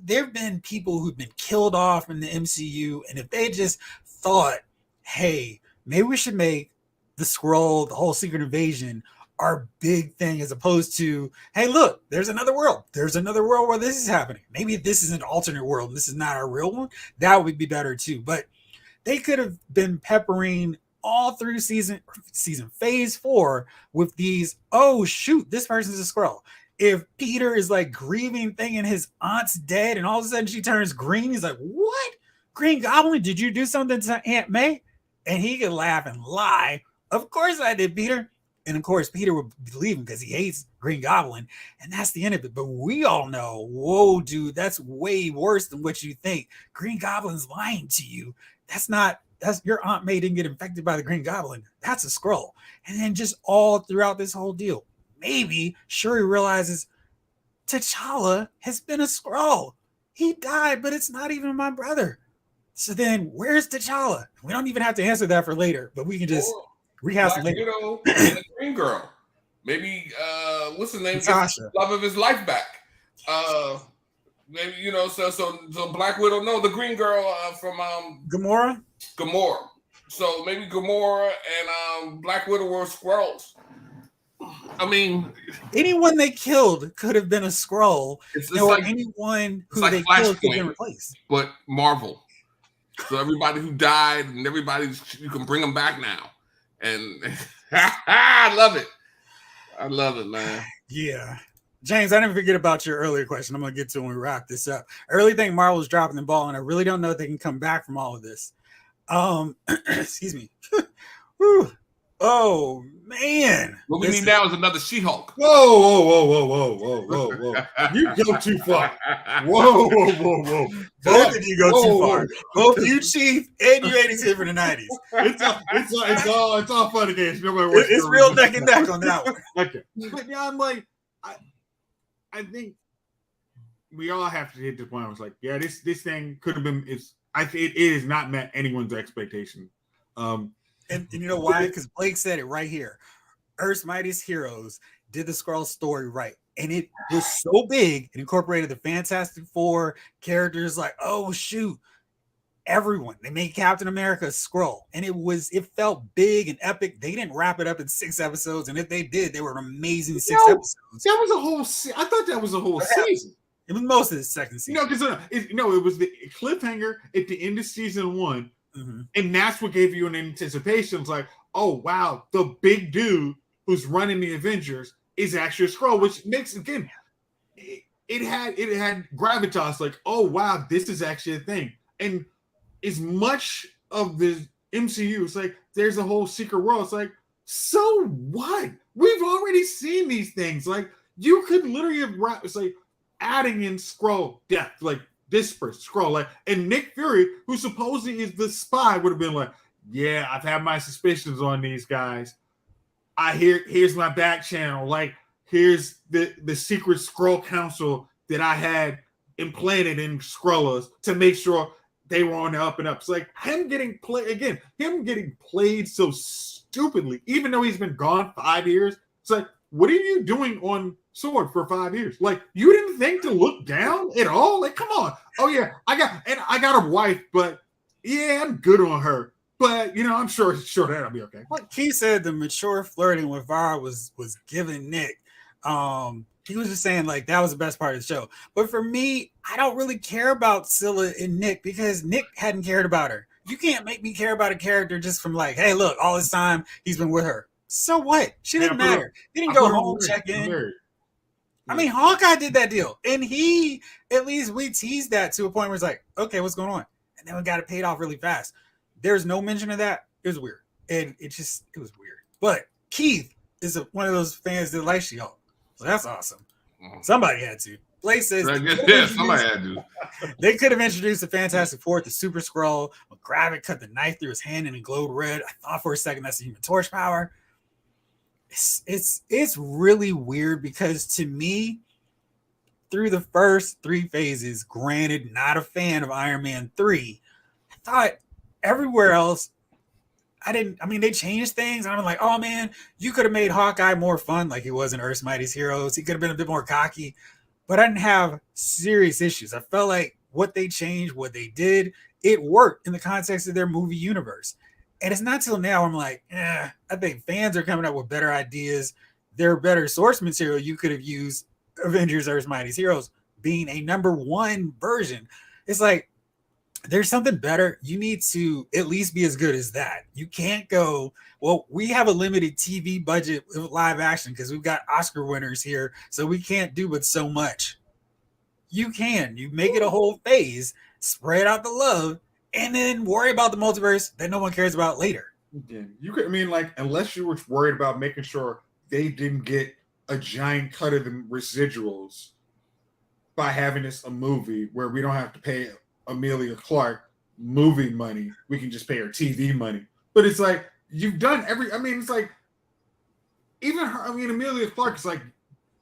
there have been people who've been killed off in the MCU, and if they just thought, hey, maybe we should make the Skrull, the whole Secret Invasion, our big thing, as opposed to, hey, look, there's another world. There's another world where this is happening. Maybe this is an alternate world. This is not our real one. That would be better too. But they could have been peppering all through season Phase 4 with these, oh, shoot, this person's a Skrull. If Peter is like grieving, thinking his aunt's dead, and all of a sudden she turns green, he's like, what? Green Goblin, did you do something to Aunt May? And he could laugh and lie. Of course I did, Peter. And of course, Peter would believe him because he hates Green Goblin. And that's the end of it. But we all know, whoa, dude, that's way worse than what you think. Green Goblin's lying to you. That's your Aunt May didn't get infected by the Green Goblin. That's a Skrull. And then just all throughout this whole deal, maybe Shuri realizes T'Challa has been a Skrull. He died, but it's not even my brother. So then where's T'Challa? We don't even have to answer that for later, but we can just rehash it later. And the Green Girl. Maybe what's his name? Natasha. Love of his life back. Maybe so Black Widow. No, the Green Girl from Gamora. So maybe Gamora and Black Widow were Skrulls. I mean, anyone they killed could have been a Skrull, or like, anyone who like they killed could have been replaced. But Marvel. So everybody who died and everybody, you can bring them back now. And I love it. I love it, man. Yeah. James, I didn't forget about your earlier question. I'm going to get to when we wrap this up. I really think Marvel's dropping the ball, and I really don't know if they can come back from all of this. Excuse me. Whew. Oh, man. What we need now is another She-Hulk. Whoa. You go too far. Whoa. Both of you go too far. Both you, Chief, and you 82 for the 90s. It's all fun and games. It's real neck and neck on that one. Okay. But yeah, I'm like, I think we all have to hit the point. I was like, yeah, this thing could have been. It has not met anyone's expectation. And you know why? Because Blake said it right here. Earth's Mightiest Heroes did the Skrull story right. And it was so big, it incorporated the Fantastic Four characters like, oh, shoot, everyone. They made Captain America a Skrull. And it felt big and epic. They didn't wrap it up in 6 episodes. And if they did, they were an amazing 6 episodes. That was a whole I thought that was a whole season. It was most of the second season. Because it was the cliffhanger at the end of season 1. Mm-hmm. And that's what gave you an anticipation. It's like, oh wow, the big dude who's running the Avengers is actually a Skrull, which makes again it had gravitas. Like, oh wow, this is actually a thing. And as much of the MCU, it's like there's a whole secret world. It's like, so what? We've already seen these things. Like, you could literally have it's like adding in Skrull death, like dispersed Skrull, like, and Nick Fury, who supposedly is the spy, would have been like, yeah, I've had my suspicions on these guys. Here's my back channel, like, here's the secret Skrull council that I had implanted in Skrullas to make sure they were on the up and up. It's like him getting played so stupidly, even though he's been gone 5 years. It's like, what are you doing on Sword for 5 years? Like, you didn't think to look down at all? Like, come on. Oh yeah, I got a wife, but yeah, I'm good on her. But I'm sure that'll be okay. Like he said, the mature flirting with Vara was giving Nick. He was just saying like that was the best part of the show. But for me, I don't really care about Scylla and Nick because Nick hadn't cared about her. You can't make me care about a character just from like, hey, look, all this time he's been with her. So what? She didn't matter. He didn't go home, check in. I mean, Hawkeye did that deal. And we teased that to a point where it's like, okay, what's going on? And then we got it paid off really fast. There's no mention of that. It was weird. And it was weird. But Keith is one of those fans that likes She-Hulk. So that's awesome. Somebody had to. Blake says somebody had to. They could have introduced the Fantastic Four, the Super Skrull. When Gravik cut the knife through his hand and it glowed red. I thought for a second that's the Human Torch power. It's really weird because to me, through the first 3 phases, granted, not a fan of Iron Man 3, I thought everywhere else, they changed things, and I'm like, oh man, you could have made Hawkeye more fun like he was in Earth's Mightiest Heroes. He could have been a bit more cocky, but I didn't have serious issues. I felt like what they changed, what they did, it worked in the context of their movie universe. And it's not till now I'm like, I think fans are coming up with better ideas. There are better source material you could have used. Avengers Earth's Mightiest Heroes being a number 1 version. It's like, there's something better. You need to at least be as good as that. You can't go, well, we have a limited TV budget with live action because we've got Oscar winners here, so we can't do but so much. You make it a whole phase, spread out the love, and then worry about the multiverse that no one cares about later. Yeah, you could, unless you were worried about making sure they didn't get a giant cut of the residuals by having this a movie where we don't have to pay Emilia Clarke movie money, we can just pay her TV money. But it's like you've done it's like even her. Emilia Clarke is like,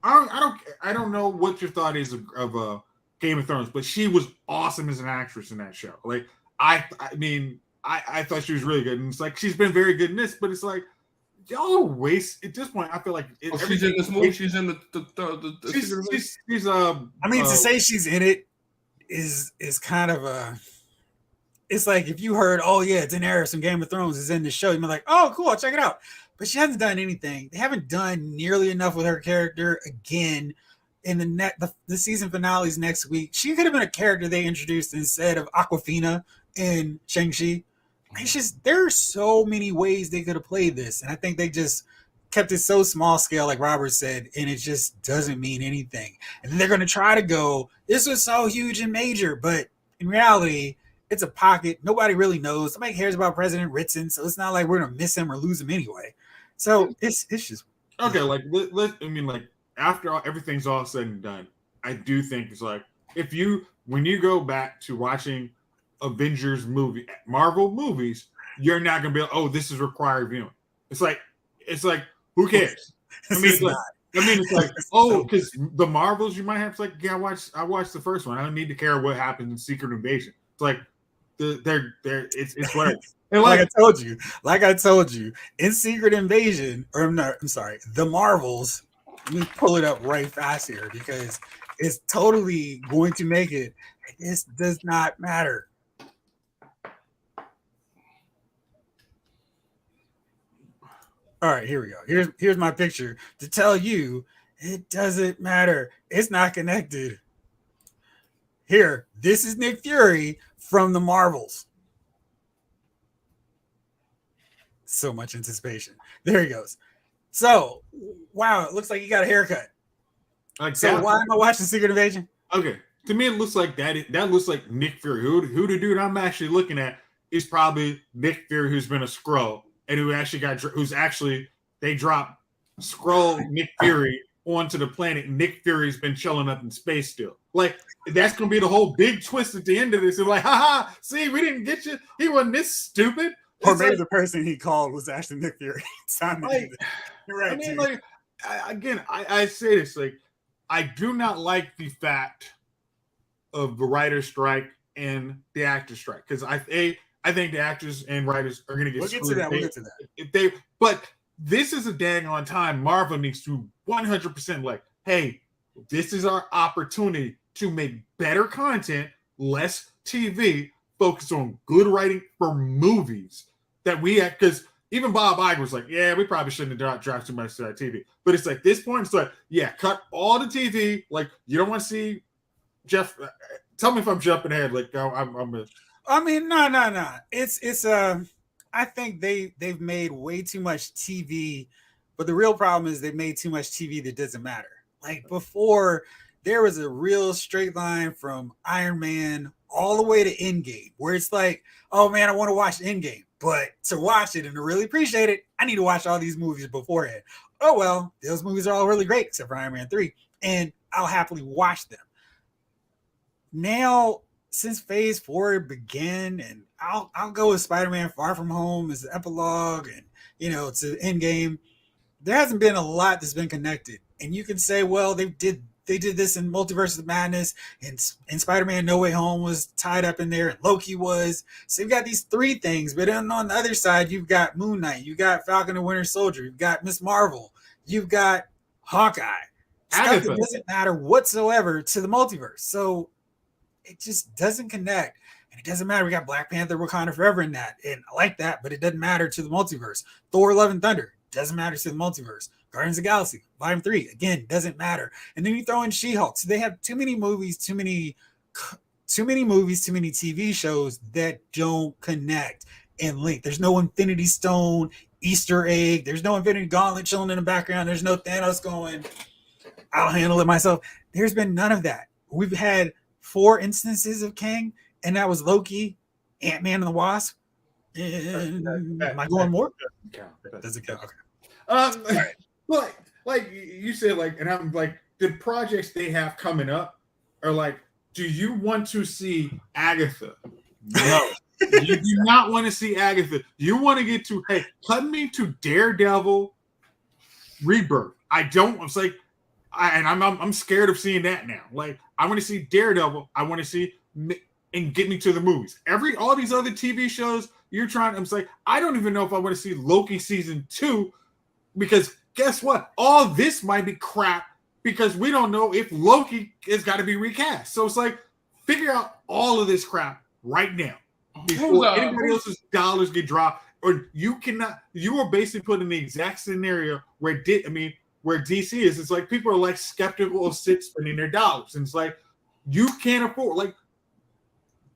I don't know what your thought is of Game of Thrones, but she was awesome as an actress in that show. Like I thought she was really good, and it's like she's been very good in this. But it's like y'all waste at this point. I feel like she's in this movie. She's in the she's to say she's in it is kind of a. It's like if you heard, oh yeah, Daenerys from Game of Thrones is in the show, you'd be like, oh cool, I'll check it out. But she hasn't done anything. They haven't done nearly enough with her character. Again, in the season finales next week, she could have been a character they introduced instead of Awkwafina in Shang-Chi. it's just there are so many ways they could have played this, and I think they just kept it so small scale, like Robert said, and it just doesn't mean anything. And then they're going to try to go, this was so huge and major, but in reality, it's a pocket. Nobody really knows. Nobody cares about President Ritson, so it's not like we're going to miss him or lose him anyway. So it's just okay. Like I mean, like after everything's all said and done, I do think it's like when you go back to watching Avengers Marvel movies, you're not gonna be like, oh, this is required viewing. It's like who cares? I mean, it's like oh, because the Marvels, you might have to like, yeah, I watched the first one. I don't need to care what happens in Secret Invasion. It's like it's whatever. And like I told you, in Secret Invasion, I'm sorry, the Marvels. Let me pull it up right fast here because it's totally going to make it. This does not matter. All right, here we go. Here's my picture to tell you it doesn't matter. It's not connected. Here, this is Nick Fury from the Marvels. So much anticipation. There he goes. So, wow, it looks like he got a haircut. Like so why am I watching Secret Invasion? Okay, to me it looks like that looks like Nick Fury. Who the dude I'm actually looking at is probably Nick Fury, who's been a Skrull and they dropped Skrull Nick Fury onto the planet. Nick Fury's been chilling up in space still. Like that's gonna be the whole big twist at the end of this. And like, haha, see, we didn't get you. He wasn't this stupid. Or maybe the person he called was actually Nick Fury. You're right. I mean, like I say this, like, I do not like the fact of the writer's strike and the actor's strike because I think the actors and writers are going to get screwed. We'll get to that. But this is a dang on time. Marvel needs to 100% like, hey, this is our opportunity to make better content, less TV, focus on good writing for movies that we have. Because even Bob Iger was like, yeah, we probably shouldn't have dropped too much TV. But it's like this point, it's like, yeah, cut all the TV. Like, you don't want to see Jeff. Tell me if I'm jumping ahead. Like, I mean, no. It's I think they've made way too much TV, but the real problem is they made too much TV that doesn't matter. Like before, there was a real straight line from Iron Man all the way to Endgame, where it's like, oh man, I want to watch Endgame, but to watch it and to really appreciate it, I need to watch all these movies beforehand. Oh well, those movies are all really great except for Iron Man 3, and I'll happily watch them. Now, since Phase 4 began, and I'll go with Spider-Man Far From Home as the epilogue, and to Endgame, there hasn't been a lot that's been connected. And you can say, well, they did this in Multiverse of Madness, and Spider-Man No Way Home was tied up in there, and Loki was. So you've got these three things, but then on the other side, you've got Moon Knight, you've got Falcon and Winter Soldier, you've got Miss Marvel, you've got Hawkeye. Stuff that doesn't matter whatsoever to the multiverse. So it just doesn't connect. And it doesn't matter. We got Black Panther, Wakanda Forever in that. And I like that, but it doesn't matter to the multiverse. Thor, Love and Thunder doesn't matter to the multiverse. Guardians of the Galaxy, Volume 3, again, doesn't matter. And then you throw in She-Hulk. So they have too many movies, too many TV shows that don't connect and link. There's no Infinity Stone, Easter egg. There's no Infinity Gauntlet chilling in the background. There's no Thanos going, I'll handle it myself. There's been none of that. We've had 4 instances of Kang, and that was Loki, Ant-Man and the Wasp. Am I going more? Doesn't count. Okay. Right. Like you said, like, and I'm like, the projects they have coming up are like, do you want to see Agatha? No. You do not want to see Agatha. You want to get to, hey, cut me to Daredevil Rebirth. I don't. It's like, I'm scared of seeing that now. Like, I want to see Daredevil. I want to see and get me to the movies. All these other TV shows you're trying. I'm like, I don't even know if I want to see Loki season 2 because guess what? All this might be crap because we don't know if Loki has got to be recast. So it's like, figure out all of this crap right now before anybody else's dollars get dropped. Or you cannot. You are basically put in the exact scenario where DC is. It's like people are like skeptical of spending their dollars, and it's like you can't afford. Like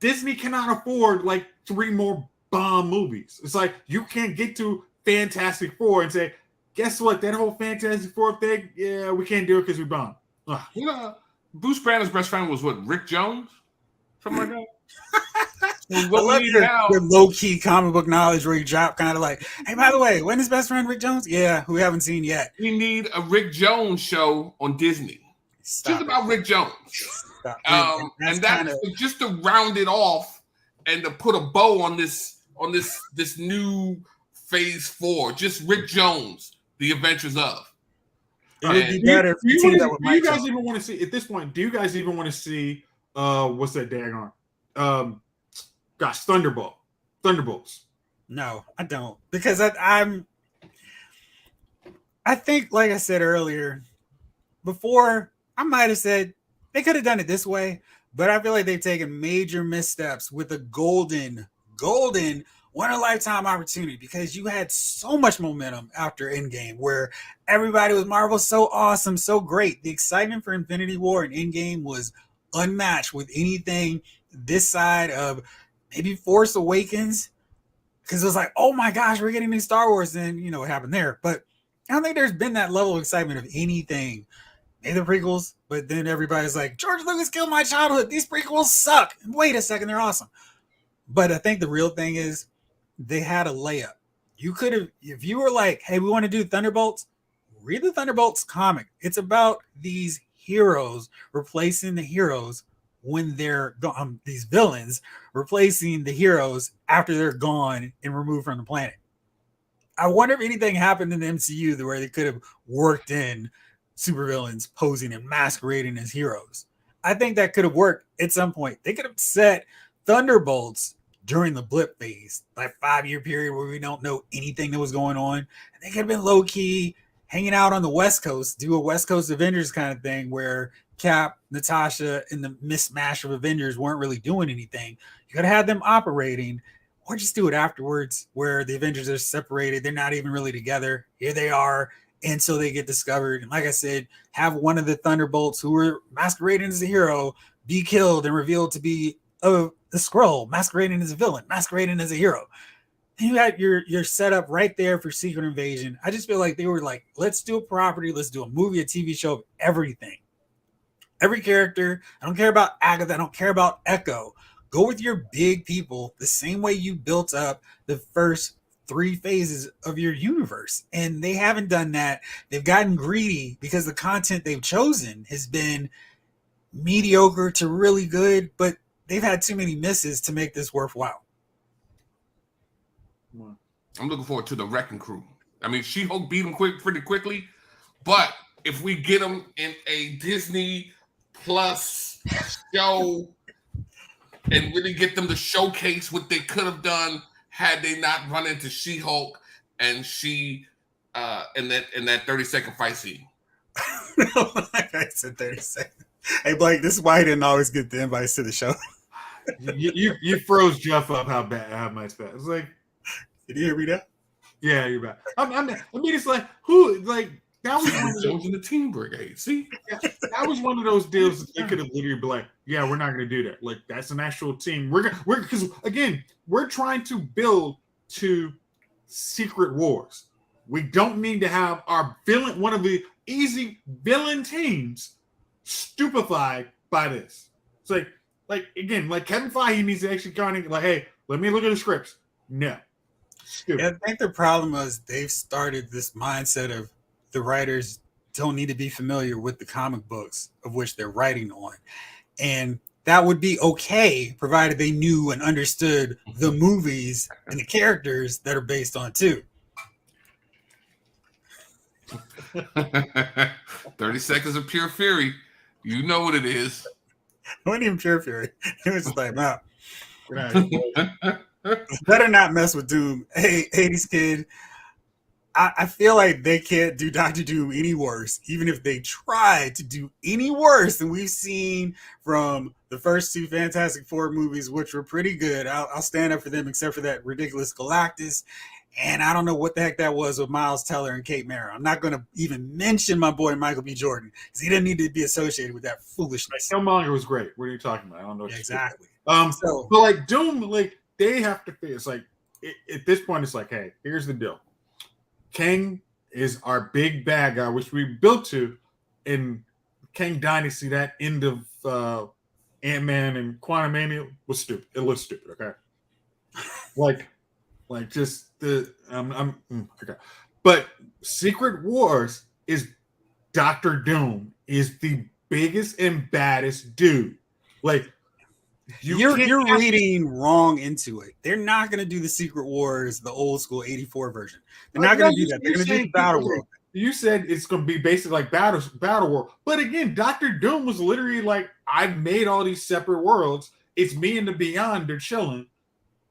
Disney cannot afford like 3 more bomb movies. It's like you can't get to Fantastic Four and say, guess what? That whole Fantastic Four thing, yeah, we can't do it because we bombed. Ugh. You know, Bruce Banner's best friend was what, Rick Jones? Something like that. So what I we love need your, now, your low-key comic book knowledge where you drop kind of like, hey, by the way, when his best friend Rick Jones? Yeah, who we haven't seen yet. we need a Rick Jones show on Disney. Stop Just it. about Rick Jones. Stop. And that's just to round it off and to put a bow on this new phase 4. Just Rick Jones, the adventures of. It would be better if you teamed up with Do you Mike guys Jones. even want to see at this point? Do you guys even want to see what's that daggone? Gosh, Thunderbolts. No, I don't, because I think, like I said earlier, before I might have said they could have done it this way, but I feel like they've taken major missteps with a golden one in a lifetime opportunity, because you had so much momentum after Endgame where everybody was Marvel so awesome, so great. The excitement for Infinity War and Endgame was unmatched with anything this side of maybe Force Awakens, because it was like, oh my gosh, we're getting new Star Wars, and you know what happened there. But I don't think there's been that level of excitement of anything. Maybe the prequels, but then everybody's like, George Lucas killed my childhood. These prequels suck. Wait a second, they're awesome. But I think the real thing is they had a layup. You could have, if you were like, hey, we want to do Thunderbolts, read the Thunderbolts comic. It's about these heroes replacing the heroes when they're gone, these villains replacing the heroes after they're gone and removed from the planet. I wonder if anything happened in the MCU where they could have worked in supervillains posing and masquerading as heroes. I think that could have worked at some point. They could have set Thunderbolts during the blip phase, like 5-year period where we don't know anything that was going on. And they could have been low key hanging out on the West Coast, do a West Coast Avengers kind of thing where Cap, Natasha, and the mismatch of Avengers weren't really doing anything. You could have had them operating, or just do it afterwards where the Avengers are separated. They're not even really together. Here they are. And so they get discovered. And like I said, have one of the Thunderbolts who were masquerading as a hero be killed and revealed to be a Skrull, masquerading as a villain, masquerading as a hero. And you had your setup right there for Secret Invasion. I just feel like they were like, let's do a property, let's do a movie, a TV show of everything. Every character. I don't care about Agatha. I don't care about Echo. Go with your big people the same way you built up the first 3 phases of your universe. And they haven't done that. They've gotten greedy because the content they've chosen has been mediocre to really good, but they've had too many misses to make this worthwhile. I'm looking forward to the Wrecking Crew. I mean, She-Hulk beat them pretty quickly, but if we get them in a Disney Plus show and really get them to showcase what they could have done had they not run into She-Hulk and she in that 30-second fight scene. Like I said, 30 seconds. Hey Blake, this is why I didn't always get the invites to the show. you froze Jeff up how much that. It's like, did you hear me now? Yeah, you're back. I mean, it's like who like that was one of Jones in the Team Brigade. See, that was one of those deals that they could have literally been like, yeah, we're not going to do that. Like that's an actual team. We're because again, we're trying to build to Secret Wars. We don't need to have our villain, one of the easy villain teams, stupefied by this. It's like again, like Kevin Feige needs to actually kind of like, hey, let me look at the scripts. No. Yeah, I think the problem was they've started this mindset of the writers don't need to be familiar with the comic books of which they're writing on. And that would be okay, provided they knew and understood the movies and the characters that are based on too. 30 seconds of pure fury. You know what it is. It wasn't even pure fury. It was just like, wow. Better not mess with Doom. Hey, 80s kid. I feel like they can't do Dr. Doom any worse, even if they try to do any worse than we've seen from the first 2 Fantastic Four movies, which were pretty good. I'll stand up for them, except for that ridiculous Galactus. And I don't know what the heck that was with Miles Teller and Kate Mara. I'm not going to even mention my boy Michael B. Jordan because he didn't need to be associated with that foolishness. Killmonger was great. What are you talking about? I don't know. Yeah, exactly. But like Doom, like they have to. It's like at this point, it's like, hey, here's the deal. Kang is our big bad guy, which we built to in Kang Dynasty. That end of Ant-Man and Quantumania was stupid. It looks stupid, okay? like just the okay. But Secret Wars is Doctor Doom is the biggest and baddest dude. Like you're reading wrong into it. They're not going to do the Secret Wars, the old school 84 version. They're not going to do that. They're going to do the Battle World. You said it's going to be basically like Battle World. But again, Doctor Doom was literally like, I've made all these separate worlds. It's me and the Beyond. They're chilling.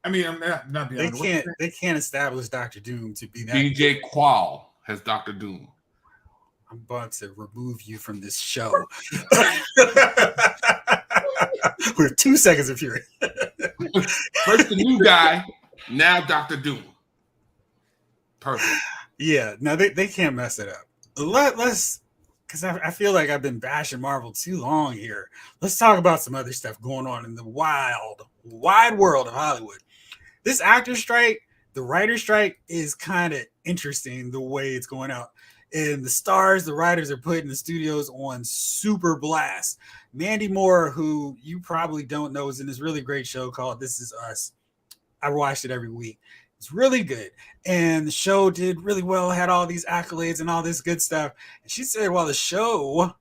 I mean, I'm not Beyond. They can't establish Doctor Doom to be that. DJ Qual has Doctor Doom. I'm about to remove you from this show. With 2 seconds of fury. First the new guy, now Doctor Doom. Perfect. Yeah, no, they can't mess it up. Let's, because I feel like I've been bashing Marvel too long here. Let's talk about some other stuff going on in the wide world of Hollywood. This actor strike, the writer strike, is kind of interesting the way it's going out. And the stars, the writers are putting the studios on super blast. Mandy Moore, who you probably don't know, is in this really great show called This Is Us. I watched it every week. It's really good. And the show did really well, had all these accolades and all this good stuff. And she said, while the show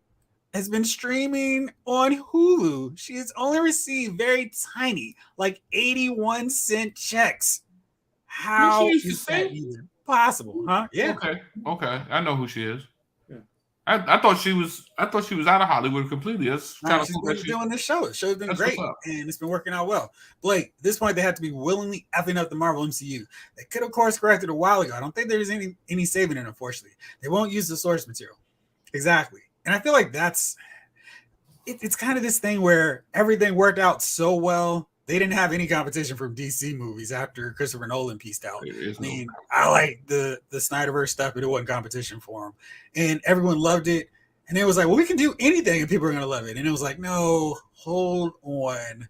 has been streaming on Hulu, she has only received very tiny, like 81-cent checks. How is that even possible? Huh? Yeah. Okay. I know who she is. Yeah. I thought she was out of Hollywood completely. That's kind of she's doing this show. The show's been great and it's been working out well. Blake, at this point, they have to be willingly effing up the Marvel MCU. They could, of course, correct it a while ago. I don't think there's any saving it, unfortunately. They won't use the source material. Exactly. And I feel like it's kind of this thing where everything worked out so well. They didn't have any competition from DC movies after Christopher Nolan pieced out. I like the Snyderverse stuff, but it wasn't competition for him. And everyone loved it. And it was like, well, we can do anything and people are going to love it. And it was like, no, hold on.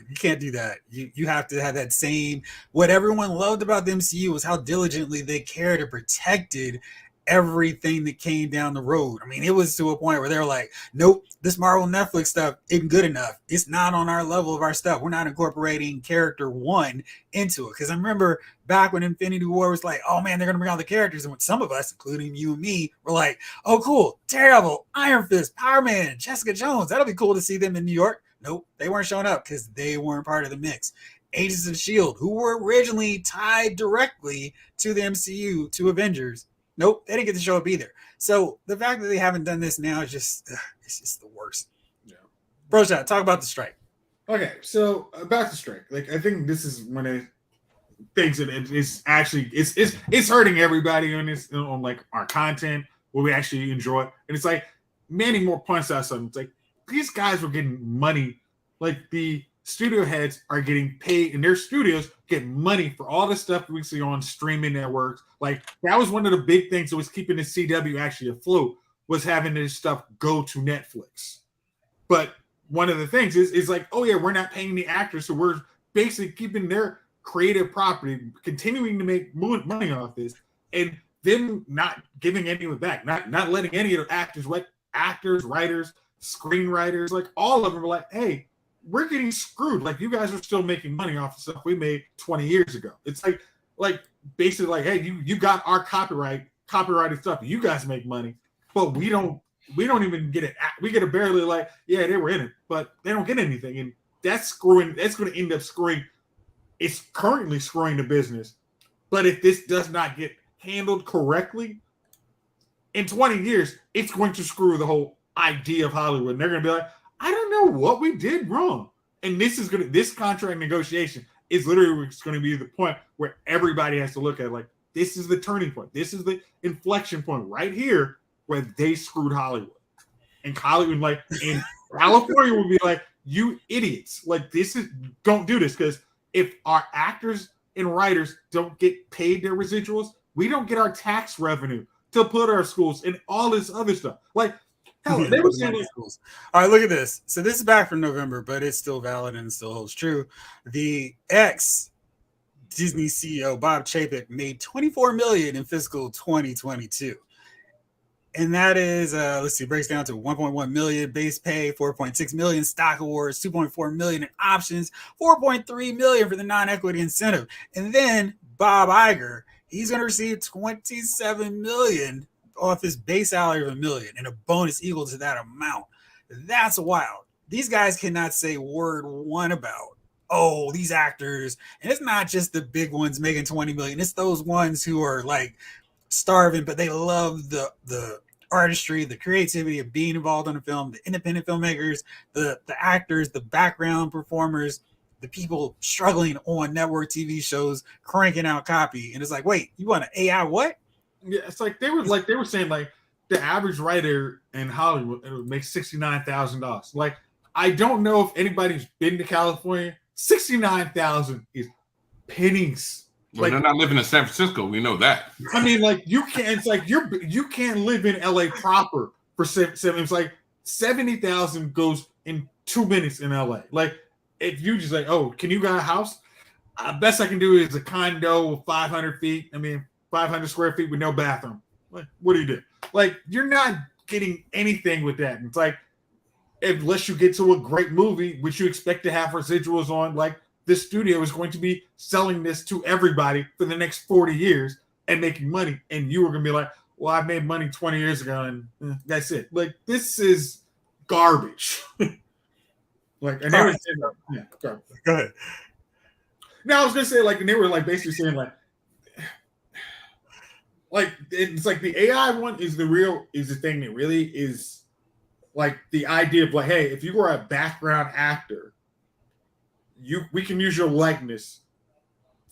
You can't do that. You have to have that same, what everyone loved about the MCU was how diligently they cared and protected everything that came down the road. I mean, it was to a point where they're like, nope, this Marvel Netflix stuff isn't good enough. It's not on our level of our stuff. We're not incorporating character one into it. Because I remember back when Infinity War was like, oh man, they're going to bring all the characters. And some of us, including you and me, were like, oh cool, Daredevil, Iron Fist, Power Man, Jessica Jones. That'll be cool to see them in New York. Nope, they weren't showing up because they weren't part of the mix. Agents of S.H.I.E.L.D., who were originally tied directly to the MCU, to Avengers, nope, they didn't get to show up either. So the fact that they haven't done this now is just, it's just the worst. Yeah. Bro Shot, talk about the strike. Okay, so about the strike, like I think this is one of the things that it's actually it's hurting everybody on like our content, what we actually enjoy, and it's like Mandy Moore points out something. It's like these guys were getting money, like the studio heads are getting paid in their studios, get money for all the stuff we see on streaming networks. Like that was one of the big things that was keeping the CW actually afloat, was having this stuff go to Netflix. But one of the things is like, oh yeah, we're not paying the actors, so we're basically keeping their creative property, continuing to make money off this, and them not giving any of it back, not letting any of the actors, writers, screenwriters, like all of them are like, hey, we're getting screwed. Like you guys are still making money off of stuff we made 20 years ago. It's like basically like, hey, you got our copyrighted stuff. You guys make money, but we don't even get it. We get a barely like, yeah, they were in it, but they don't get anything. And that's going to end up screwing. It's currently screwing the business. But if this does not get handled correctly, in 20 years, it's going to screw the whole idea of Hollywood. And they're going to be like, I don't know what we did wrong. And this contract negotiation is literally going to be the point where everybody has to look at it like, this is the turning point. This is the inflection point right here where they screwed Hollywood. And Hollywood, like, in California would be like, you idiots. Like, don't do this. Because if our actors and writers don't get paid their residuals, we don't get our tax revenue to put our schools and all this other stuff. Like, hell, they were saying like, schools. All right, look at this. So this is back from November, but it's still valid and it still holds true. The Disney CEO Bob Chapek made $24 million in fiscal 2022. And that is, let's see, breaks down to 1.1 million base pay, 4.6 million stock awards, 2.4 million in options, 4.3 million for the non-equity incentive. And then Bob Iger, he's going to receive 27 million off his base salary of $1 million and a bonus equal to that amount. That's wild. These guys cannot say word one about, oh, these actors. And it's not just the big ones making 20 million. It's those ones who are like starving, but they love the artistry, the creativity of being involved in a film, the independent filmmakers, the actors, the background performers, the people struggling on network TV shows, cranking out copy. And it's like, wait, you want an AI what? Yeah, it's like they were saying like the average writer in Hollywood makes $69,000. Like, I don't know if anybody's been to California. 69,000 is pennies. Well, Like, they're not living in San Francisco. We know that. I mean, like you can't. It's like you can't live in LA proper for 7. It's like 70,000 goes in 2 minutes in LA. Like, if you just like, oh, can you got a house? Best I can do is a condo with 500 feet. I mean, 500 square feet with no bathroom. Like, what do you do? Like, you're not getting anything with that. And it's like, unless you get to a great movie, which you expect to have residuals on, like, this studio is going to be selling this to everybody for the next 40 years and making money. And you were going to be like, well, I made money 20 years ago and that's it. Like, this is garbage. Like, and they were saying, yeah, garbage. Go ahead. Now I was going to say, like, and they were like basically saying like it's like the AI one is the thing that really is like the idea of like, hey, if you were a background actor, we can use your likeness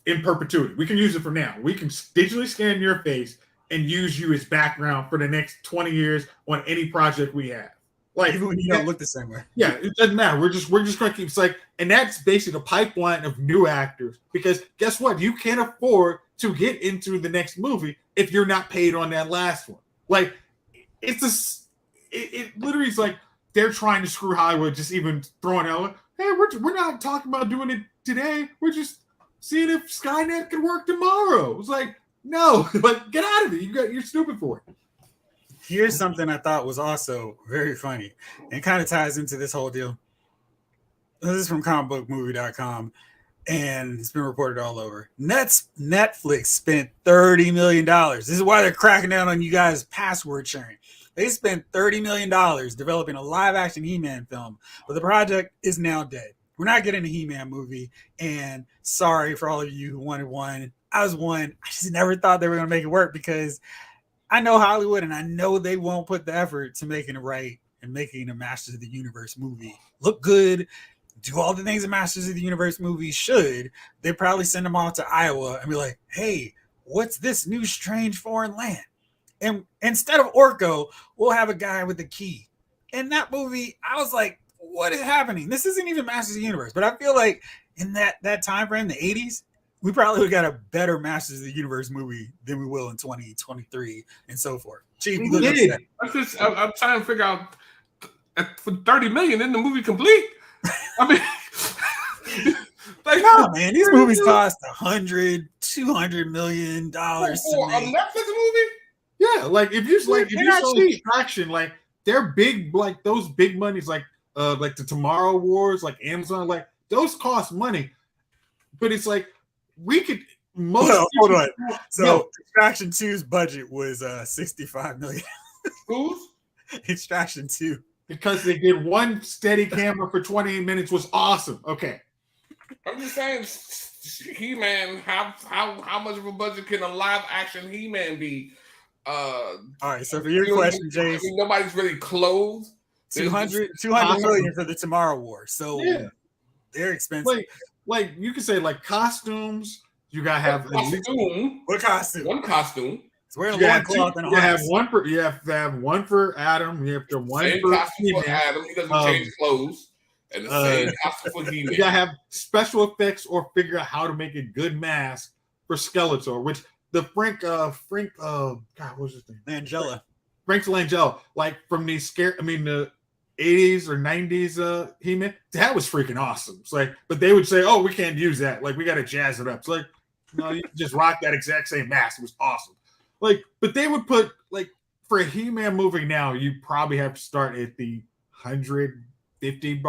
in perpetuity. We can use it for now. We can digitally scan your face and use you as background for the next 20 years on any project we have. Like, even when you don't look the same way. Yeah, it doesn't matter. We're just going to keep. It's like, and that's basically the pipeline of new actors. Because guess what? You can't afford to get into the next movie if you're not paid on that last one. Like, it literally is like they're trying to screw Hollywood, just even throwing out, hey, we're not talking about doing it today. We're just seeing if Skynet can work tomorrow. It's like, no, like, get out of it. You're stupid for it. Here's something I thought was also very funny and kind of ties into this whole deal. This is from comicbookmovie.com and it's been reported all over. Netflix spent $30 million. This is why they're cracking down on you guys' password sharing. They spent $30 million developing a live-action He-Man film, but the project is now dead. We're not getting a He-Man movie, and sorry for all of you who wanted one. I was one. I just never thought they were going to make it work because I know Hollywood, and I know they won't put the effort to making it right and making a Masters of the Universe movie look good, do all the things a Masters of the Universe movie should. They probably send them off to Iowa and be like, hey, what's this new strange foreign land? And instead of Orko, we'll have a guy with a key. In that movie, I was like, what is happening? This isn't even Masters of the Universe. But I feel like in that time frame, the 80s, we probably would have got a better Masters of the Universe movie than we will in 2023 and so forth. Chief, you look upset. I'm trying to figure out for $30 million, in the movie complete? I mean, like, no, man, these movies cost $100, $200 million for a Netflix movie. Yeah, like if you saw Extraction, like they're big, like those big monies, like the Tomorrow Wars, like Amazon, like those cost money. But it's like we could hold on. So Extraction 2's budget was $65 million. Who's? Extraction 2. Because they did one steady camera for 28 minutes was awesome. Okay. I'm just saying, He-Man, how much of a budget can a live action He-Man be? All right, so for your question, Jace, I mean, nobody's really clothed. 200 million for the Tomorrow War. So yeah, they're expensive. Like you could say like costumes. You gotta have costume. What costume? One costume. It's wearing a loincloth and a harness. You have to have one for Adam. You have to have one same for costume for Adam. He doesn't change clothes. And the same costume for He-Man. You gotta have special effects or figure out how to make a good mask for Skeletor, which the Frank, God, what's his name? Langella. Frank Langella, like from the 80s or 90s He-Man, that was freaking awesome. It's like, but they would say, oh, we can't use that. Like, we got to jazz it up. It's like, No, you just rock that exact same mask. It was awesome. Like, but they would put like for a He-Man movie now, you probably have to start at the 150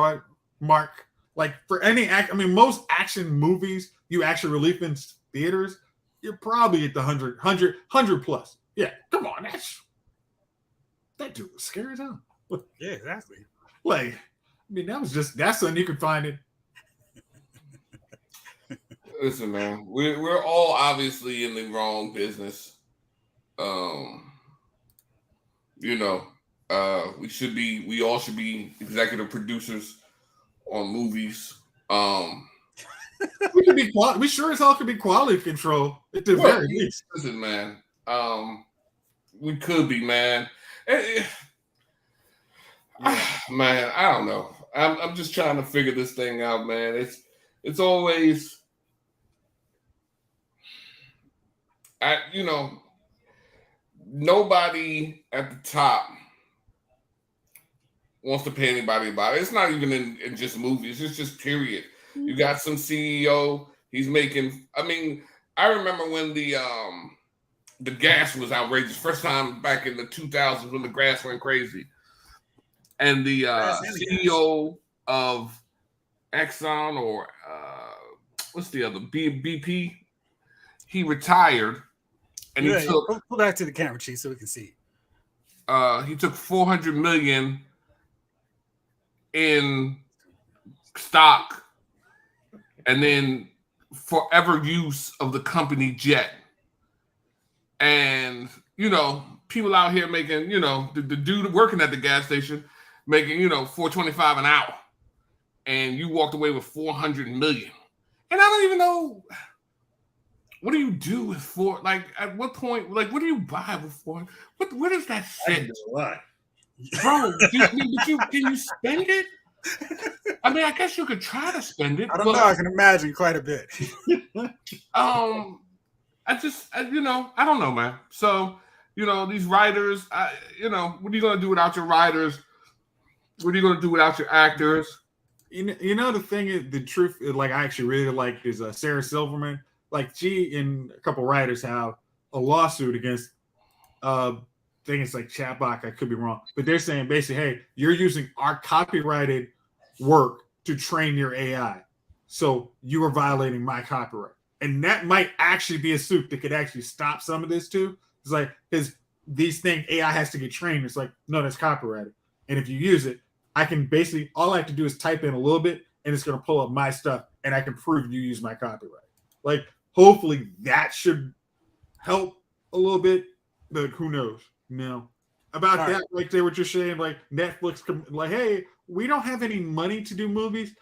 mark. Like for any act, I mean, most action movies you actually release in theaters, you're probably at the 100 plus. Yeah, come on, that dude was scary as hell. Yeah, exactly. Like, I mean, that's something you could find it. Listen, man, we're all obviously in the wrong business. You know, we all should be executive producers on movies. We could be we sure as hell could be quality control at the very least. Listen, man, we could be, man. Man, I don't know. I'm just trying to figure this thing out, man. It's always, nobody at the top wants to pay anybody about it. It's not even in just movies. It's just period. You got some CEO. He's making. I mean, I remember when the gas was outrageous. First time back in the 2000s when the gas went crazy, and the CEO of Exxon or what's the other BP? He retired, and he took. Pull back to the camera, Chief, so we can see. He took $400 million in stock, and then forever use of the company jet. And people out here making, the dude working at the gas station making, $4.25 an hour, and you walked away with $400 million. And I don't even know, what do you do with at what point, what do you buy with $400? Where does that fit? Bro, can you spend it? I mean, I guess you could try to spend it. I don't know. I can imagine quite a bit. I don't know, man. So, these writers, what are you going to do without your writers? What are you going to do without your actors? The thing is, the truth, like, I actually really like is Sarah Silverman. Like, she and a couple writers have a lawsuit against, I think it's like Chatbot. I could be wrong, but they're saying basically, hey, you're using our copyrighted work to train your AI, so you are violating my copyright, and that might actually be a suit that could actually stop some of this too. It's like because these things AI has to get trained. It's like no, that's copyrighted, and if you use it, I can basically all I have to do is type in a little bit, and it's going to pull up my stuff, and I can prove you use my copyright. Like hopefully that should help a little bit, but who knows? No. About all that, right. Like they were just saying, like Netflix, like, hey, we don't have any money to do movies,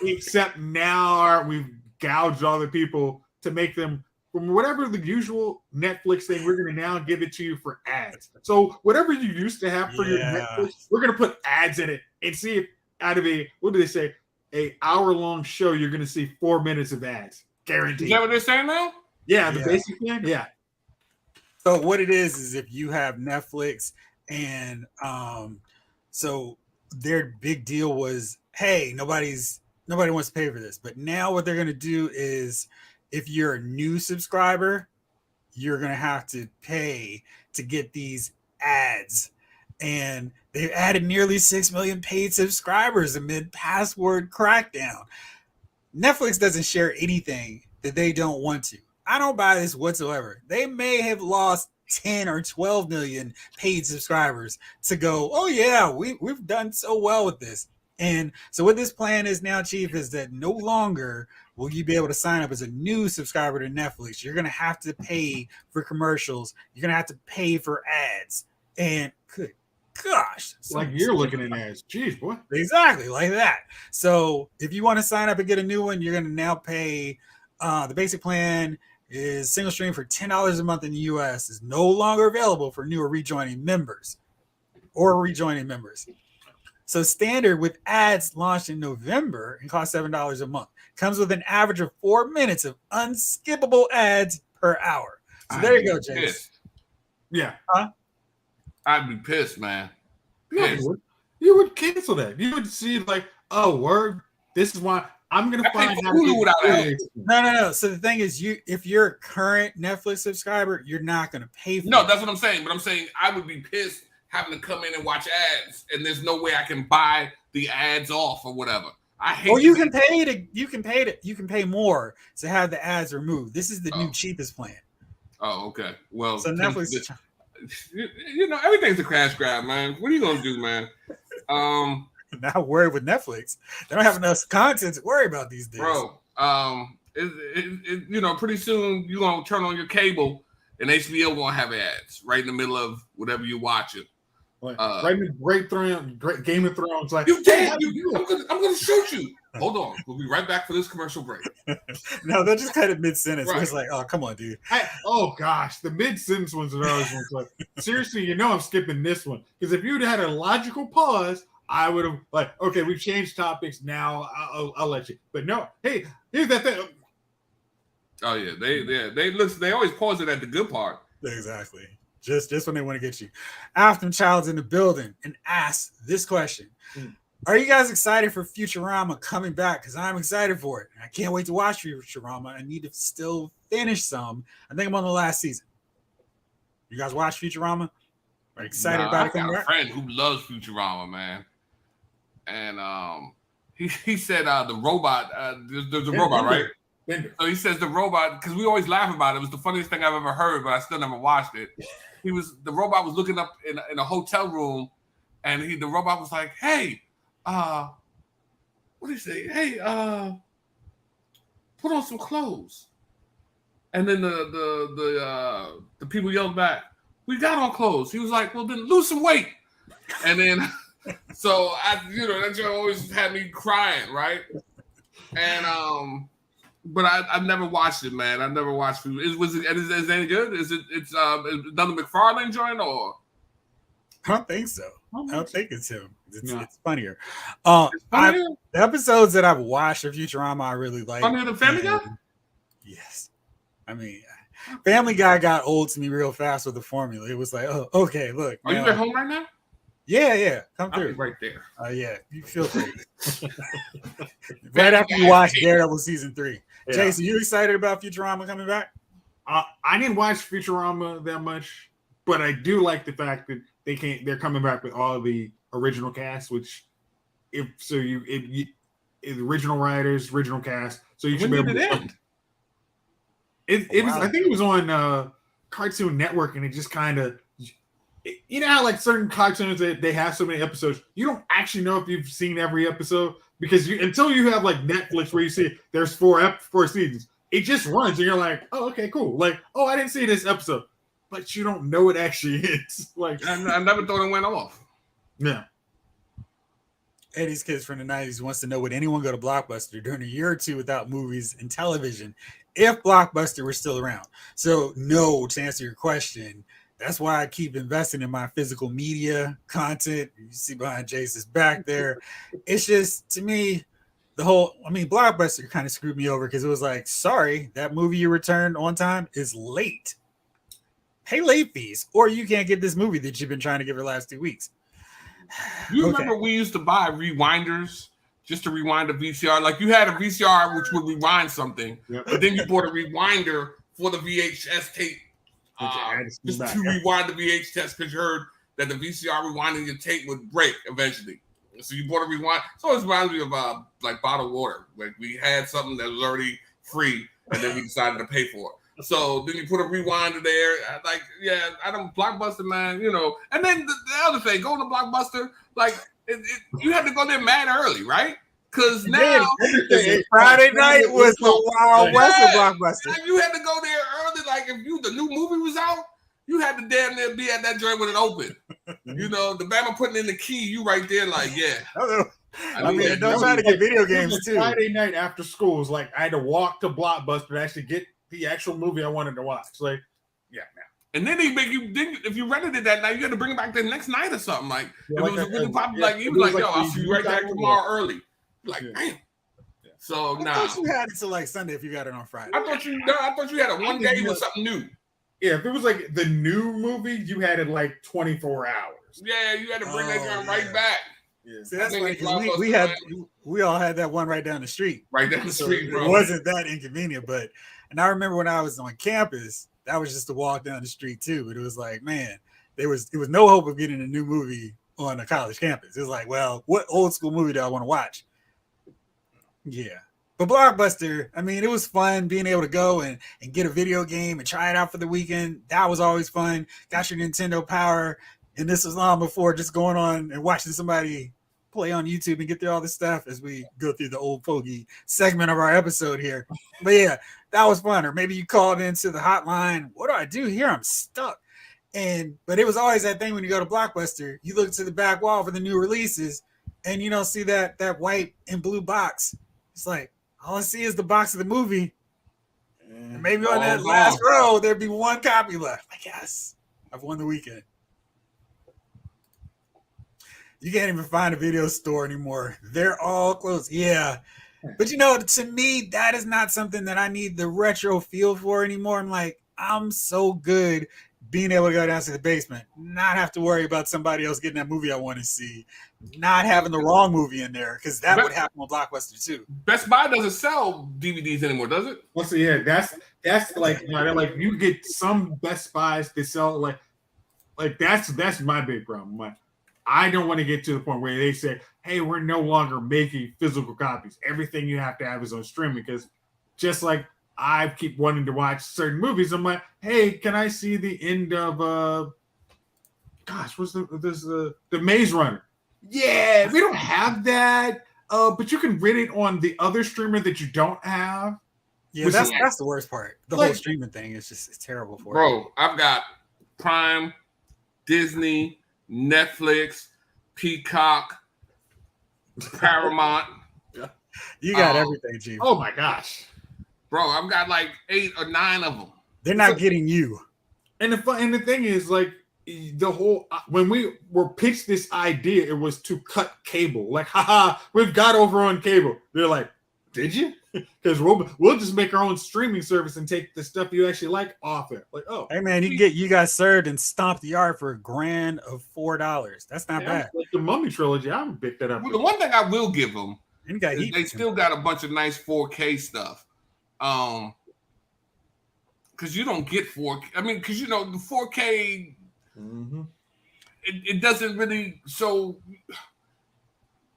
except now we've gouged all the people to make them from whatever the usual Netflix thing. We're going to now give it to you for ads. So whatever you used to have for your Netflix, we're going to put ads in it and see if out of what do they say? An hour-long show, you're going to see 4 minutes of ads, guaranteed. Is that what they're saying now? Yeah, the basic plan. Yeah. So what it is if you have Netflix and so their big deal was, hey, nobody wants to pay for this. But now what they're going to do is if you're a new subscriber, you're going to have to pay to get these ads. And they've added nearly 6 million paid subscribers amid password crackdown. Netflix doesn't share anything that they don't want to. I don't buy this whatsoever. They may have lost 10 or 12 million paid subscribers to go, oh yeah, we've done so well with this. And so what this plan is now, Chief, is that no longer will you be able to sign up as a new subscriber to Netflix. You're going to have to pay for commercials. You're going to have to pay for ads. And good gosh. Like you're looking at ads. Jeez, boy. Exactly, like that. So if you want to sign up and get a new one, you're going to now pay the basic plan is single stream for $10 a month in the US is no longer available for new or rejoining members. So standard with ads launched in November and cost $7 a month. Comes with an average of 4 minutes of unskippable ads per hour. So there you go, James. Yeah. Huh? I'd be pissed, man. You would cancel that. You would see like, oh, word. This is why I'm gonna I pay find for out. Hulu without ads. No. So the thing is, if you're a current Netflix subscriber, you're not gonna pay for No, it. that's what I'm saying. But I'm saying I would be pissed having to come in and watch ads, and there's no way I can buy the ads off or whatever. I hate. Or you can pay more to have the ads removed. This is the new cheapest plan. Oh, okay. Well, so Netflix. You know, everything's a crash grab, man. What are you gonna do, man? Not worried with Netflix. They don't have enough content to worry about these days, bro. You know, pretty soon you're gonna turn on your cable and HBO gonna have ads right in the middle of whatever you're watching. Right in the great Game of Thrones, like you can't. I'm gonna shoot you. Hold on, we'll be right back for this commercial break. No, they'll just cut it mid-sentence. Right. It's like, oh, come on, dude. Oh gosh, the mid-sentence ones are always ones like, seriously, you know I'm skipping this one because if you'd had a logical pause, I would have like, okay, we've changed topics now. I'll let you. But no, hey, here's that thing. Oh yeah, they always pause it at the good part. Exactly. Just when they want to get you. Afton Child's in the building and asks this question. Are you guys excited for Futurama coming back? Because I'm excited for it. I can't wait to watch Futurama. I need to still finish some. I think I'm on the last season. You guys watch Futurama? Are you excited about it coming back? I got a friend who loves Futurama, man. And he said the robot, there's a robot, right? So he says the robot, because we always laugh about it. It was the funniest thing I've ever heard, but I still never watched it. The robot was looking up in a hotel room, and the robot was like, "Hey, what did he say? Hey, put on some clothes." And then the people yelled back, "We got on clothes." He was like, "Well, then lose some weight." And then, so that just always had me crying, right? And but I've never watched it, man. I've never watched it. Is it any good? It's another McFarlane joint or? I don't think so. I don't think it's him. It's funnier. It's funnier? The episodes that I've watched of Futurama, I really like. Funnier than Family Guy? Yes. I mean, Family Guy got old to me real fast with the formula. It was like, oh, okay, look. Are you at home right now? Yeah. Come through. I'll be right there. Yeah, you feel free. Right after you watch Daredevil season 3. Yeah. Jason, you excited about Futurama coming back? I didn't watch Futurama that much, but I do like the fact that they're coming back with all the original cast, which the original writers, original cast. So you should be able to end. It was, I think it was on Cartoon Network, and it just kind of, you know how like certain cartoons they have so many episodes, you don't actually know if you've seen every episode because until you have like Netflix where you see there's four seasons, it just runs and you're like, oh, okay, cool. Like, oh, I didn't see this episode, but you don't know it actually is. Like, I never thought it went off. Yeah. Eddie's kids from the 90s wants to know, would anyone go to Blockbuster during a year or two without movies and television if Blockbuster were still around? So no, to answer your question, that's why I keep investing in my physical media content. You see behind Jason's back there. It's just, to me, Blockbuster kind of screwed me over because it was like, sorry, that movie you returned on time is late. Pay late fees, or you can't get this movie that you've been trying to get for the last 2 weeks. You remember we used to buy rewinders just to rewind a VCR? Like you had a VCR which would rewind something, but then you bought a rewinder for the VHS tape. Just to rewind the VHS because you heard that the VCR rewinding your tape would break eventually. So you bought a rewind. So it reminds me of like bottled water. Like we had something that was already free and then we decided to pay for it. So then you put a rewinder there. Like, yeah, I don't Blockbuster, man, And then the other thing, going to Blockbuster, like you had to go there mad early, right? Because now Friday night was the Wild West of Blockbuster. You had to go there early. Like if the new movie was out, you had to damn near be at that joint when it opened. The Bama putting in the key, you right there, like, yeah. I mean, don't try to get video games too. Friday night after school was like I had to walk to Blockbuster to actually get the actual movie I wanted to watch. Like, yeah, man. And then they make you, if you rented it that night, you had to bring it back the next night or something. Like, if it was really popular, like, he was like, yo, I'll see you right back tomorrow early. Like, damn. Yeah. So now I thought you had it till like Sunday if you got it on Friday. I thought you had it one day with something new. Yeah, if it was like the new movie, you had it like 24 hours. Yeah, you had to bring that gun right back. Yeah. See, that's I think funny it's because Blockbuster we all had that one right down the street. right down the So street, it bro. wasn't that inconvenient, but and I remember when I was on campus, that was just a walk down the street too. But it was like, man, it was no hope of getting a new movie on a college campus. It was like, well, what old school movie do I want to watch? Yeah. But Blockbuster, I mean, it was fun being able to go and get a video game and try it out for the weekend. That was always fun. Got your Nintendo Power. And this was long before just going on and watching somebody play on YouTube and get through all this stuff as we go through the old fogey segment of our episode here. But yeah, that was fun. Or maybe you called into the hotline. What do I do here? I'm stuck. But it was always that thing when you go to Blockbuster, you look to the back wall for the new releases and you don't see that white and blue box. It's like, all I see is the box of the movie. And maybe on that last row, there'd be one copy left. I guess I've won the weekend. You can't even find a video store anymore. They're all closed. Yeah. But to me, that is not something that I need the retro feel for anymore. I'm like, I'm so good being able to go down to the basement, not have to worry about somebody else getting that movie I want to see, not having the wrong movie in there, because that would happen on Blockbuster too. Best Buy doesn't sell DVDs anymore, does it? Well, so yeah, that's like, like you get some Best Buys that sell like that's my big problem. I don't want to get to the point where they say, hey, we're no longer making physical copies. Everything you have to have is on streaming, because just like I keep wanting to watch certain movies, I'm like, hey, can I see the end of what's the Maze Runner? Yeah, we don't have that. But you can rent it on the other streamer that you don't have. Yeah, that's the worst part. The whole streaming thing is it's terrible for bro. I've got Prime, Disney, Netflix, Peacock, Paramount. You got everything, Chief. Oh my gosh. Bro, I've got like 8 or 9 of them. They're not getting you. And the thing is, like, the whole when we were pitched this idea, it was to cut cable. Like, haha, we've got over on cable. They're like, did you? Because we'll just make our own streaming service and take the stuff you actually like off it. Like, oh, hey man, you got served and stomped the yard for $1,000 of $4. That's not bad. Like the Mummy trilogy, I haven't picked that up. Well, the one thing I will give them is they still got a bunch of nice 4K stuff. Because you don't get 4K. I mean, because the 4K, it doesn't really. So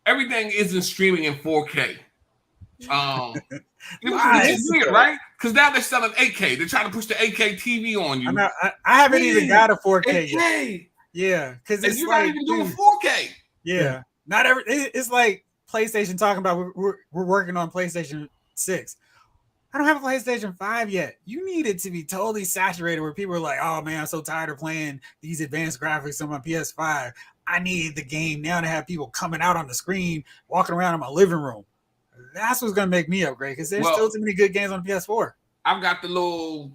everything isn't streaming in 4K. It's weird, right? Because now they're selling 8K. They're trying to push the 8K TV on you. I haven't even got a 4K yet. Yeah, because it's you're like, not even doing 4K. Yeah, not every. It's like PlayStation talking about we're working on PlayStation 6. I don't have a PlayStation 5 yet. You need it to be totally saturated where people are like, oh man, I'm so tired of playing these advanced graphics on my PS5. I need the game now to have people coming out on the screen, walking around in my living room. That's what's gonna make me upgrade, because there's still too many good games on PS4. I've got the little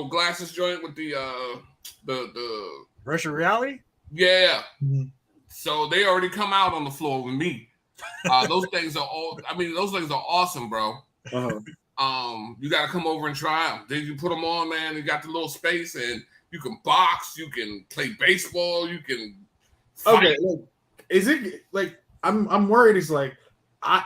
glasses joint with the virtual reality. Yeah. Mm-hmm. So they already come out on the floor with me. Those things are awesome, bro. Uh-huh. You gotta come over and try them. Then you put them on, man. You got the little space, and you can box, you can play baseball, you can fight. Okay, is it like I'm worried? It's like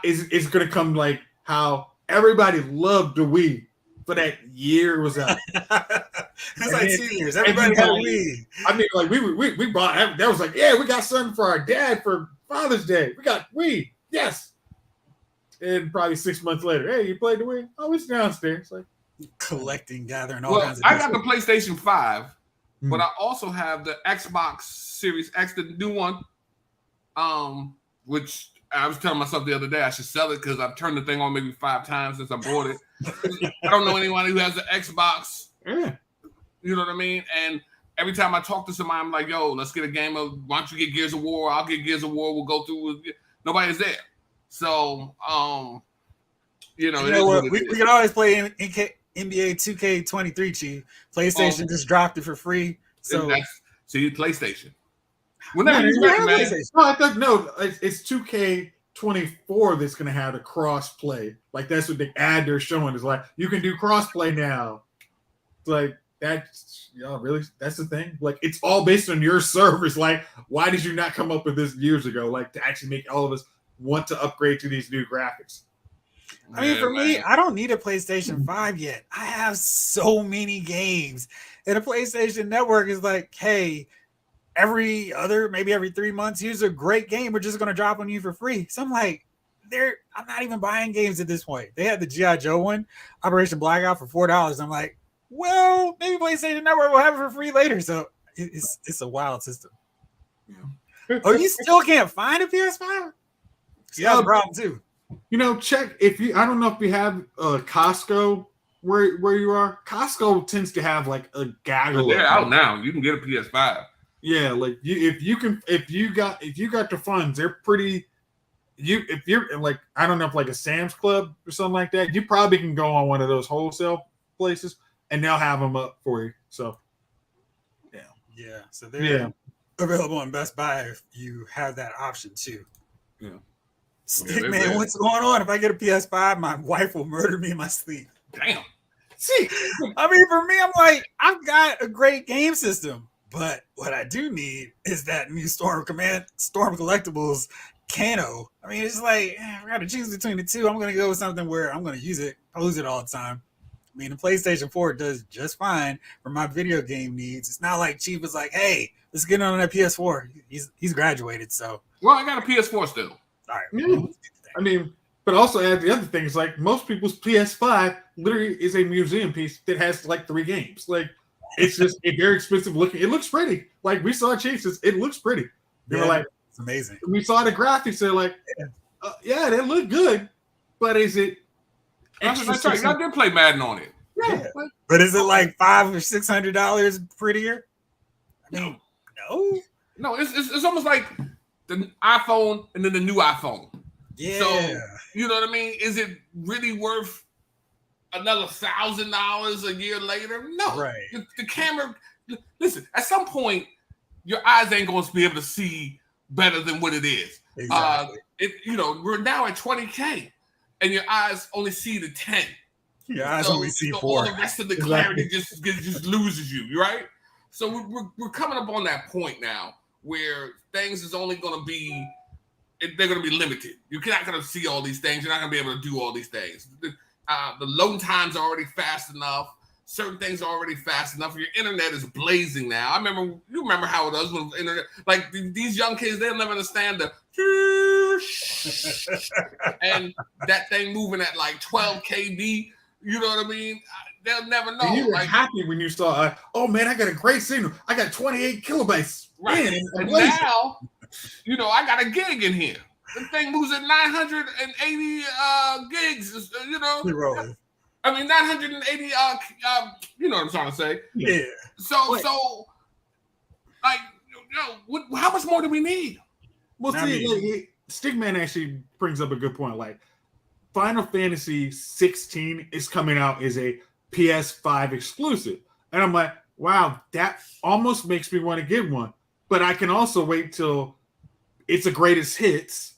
it's gonna come like how everybody loved the Wii for that year it was out. It's like 2 years. Everybody had a Wii. I mean, like we bought that was like, yeah, we got something for our dad for Father's Day. We got Wii, yes. And probably 6 months later, hey, you played the Wii? Oh, it's downstairs. Like collecting, gathering all kinds of. I got the PlayStation 5, but I also have the Xbox Series X, the new one. Which I was telling myself the other day I should sell it because I've turned the thing on maybe 5 times since I bought it. I don't know anyone who has an Xbox. Yeah. You know what I mean? And every time I talk to somebody, I'm like, yo, let's get a game of, why don't you get Gears of War? I'll get Gears of War. We'll go through. Nobody's there. So, we can always play NBA 2K23, Chief. PlayStation just dropped it for free. So PlayStation. It's 2K24 that's going to have the cross play. Like that's what the ad they're showing is like. You can do cross play now. It's like that's really that's the thing. Like it's all based on your servers. Like, why did you not come up with this years ago? Like to actually make all of us want to upgrade to these new graphics. I mean, for me, I don't need a PlayStation 5 yet. I have so many games. And a PlayStation Network is like, hey, maybe every 3 months, here's a great game. We're just going to drop on you for free. So I'm like, I'm not even buying games at this point. They had the G.I. Joe one, Operation Blackout, for $4. I'm like, well, maybe PlayStation Network will have it for free later. So it's a wild system. Yeah. Oh, you still can't find a PS5? Yeah, that's a problem too. Check I don't know if you have Costco where you are. Costco tends to have like a gaggle. They're out now. You can get a PS5. Yeah, like if you got the funds, they're pretty. If you're like, I don't know, if like a Sam's Club or something like that, you probably can go on one of those wholesale places and they'll have them up for you. So yeah. So they're available on Best Buy if you have that option too. Yeah. Man, what's going on? If I get a PS5, my wife will murder me in my sleep. Damn. See, I mean, for me, I'm like, I've got a great game system, but what I do need is that new Storm Collectibles Kano. I mean, it's like, I got to choose between the two. I'm going to go with something where I'm going to use it. I lose it all the time. I mean, the PlayStation 4 does just fine for my video game needs. It's not like Chief is like, hey, let's get on that PS4. He's graduated, so. Well, I got a PS4 still. All right. Yeah. I mean, but also add the other thing is like most people's PS5 literally is a museum piece that has like 3 games. Like it's just a very expensive looking. It looks pretty. Like we saw Chiefs, it looks pretty. They were like, it's amazing. We saw the graphics. They're like, yeah, they look good, but is it? That's right. Y'all did play Madden on it. Yeah. But is it like $500 or $600 prettier? I mean, no. It's almost like the iPhone and then the new iPhone. Yeah. So you know what I mean? Is it really worth another $1,000 a year later? No. Right. The camera. Listen, at some point, your eyes ain't going to be able to see better than what it is. Exactly. We're now at 20K, and your eyes only see the 10. Your eyes only see 4. All the rest of the clarity just loses you, right? So we're coming up on that point now where things is only going to be, they're going to be limited. You're not going to see all these things. You're not going to be able to do all these things. The load times are already fast enough. Certain things are already fast enough. Your internet is blazing now. You remember how it was when internet, like these young kids, they'll never understand the and that thing moving at like 12 KB. You know what I mean? They'll never know. And you were happy when you saw, oh man, I got a great signal. I got 28 kilobytes. Right. Man, and now, I got a gig in here. The thing moves at 980 gigs. I mean, 980. You know what I'm trying to say? Yeah. So, like, how much more do we need? Well, Stigman actually brings up a good point. Like, Final Fantasy 16 is coming out as a PS5 exclusive, and I'm like, wow, that almost makes me want to get one. But I can also wait till it's a greatest hits.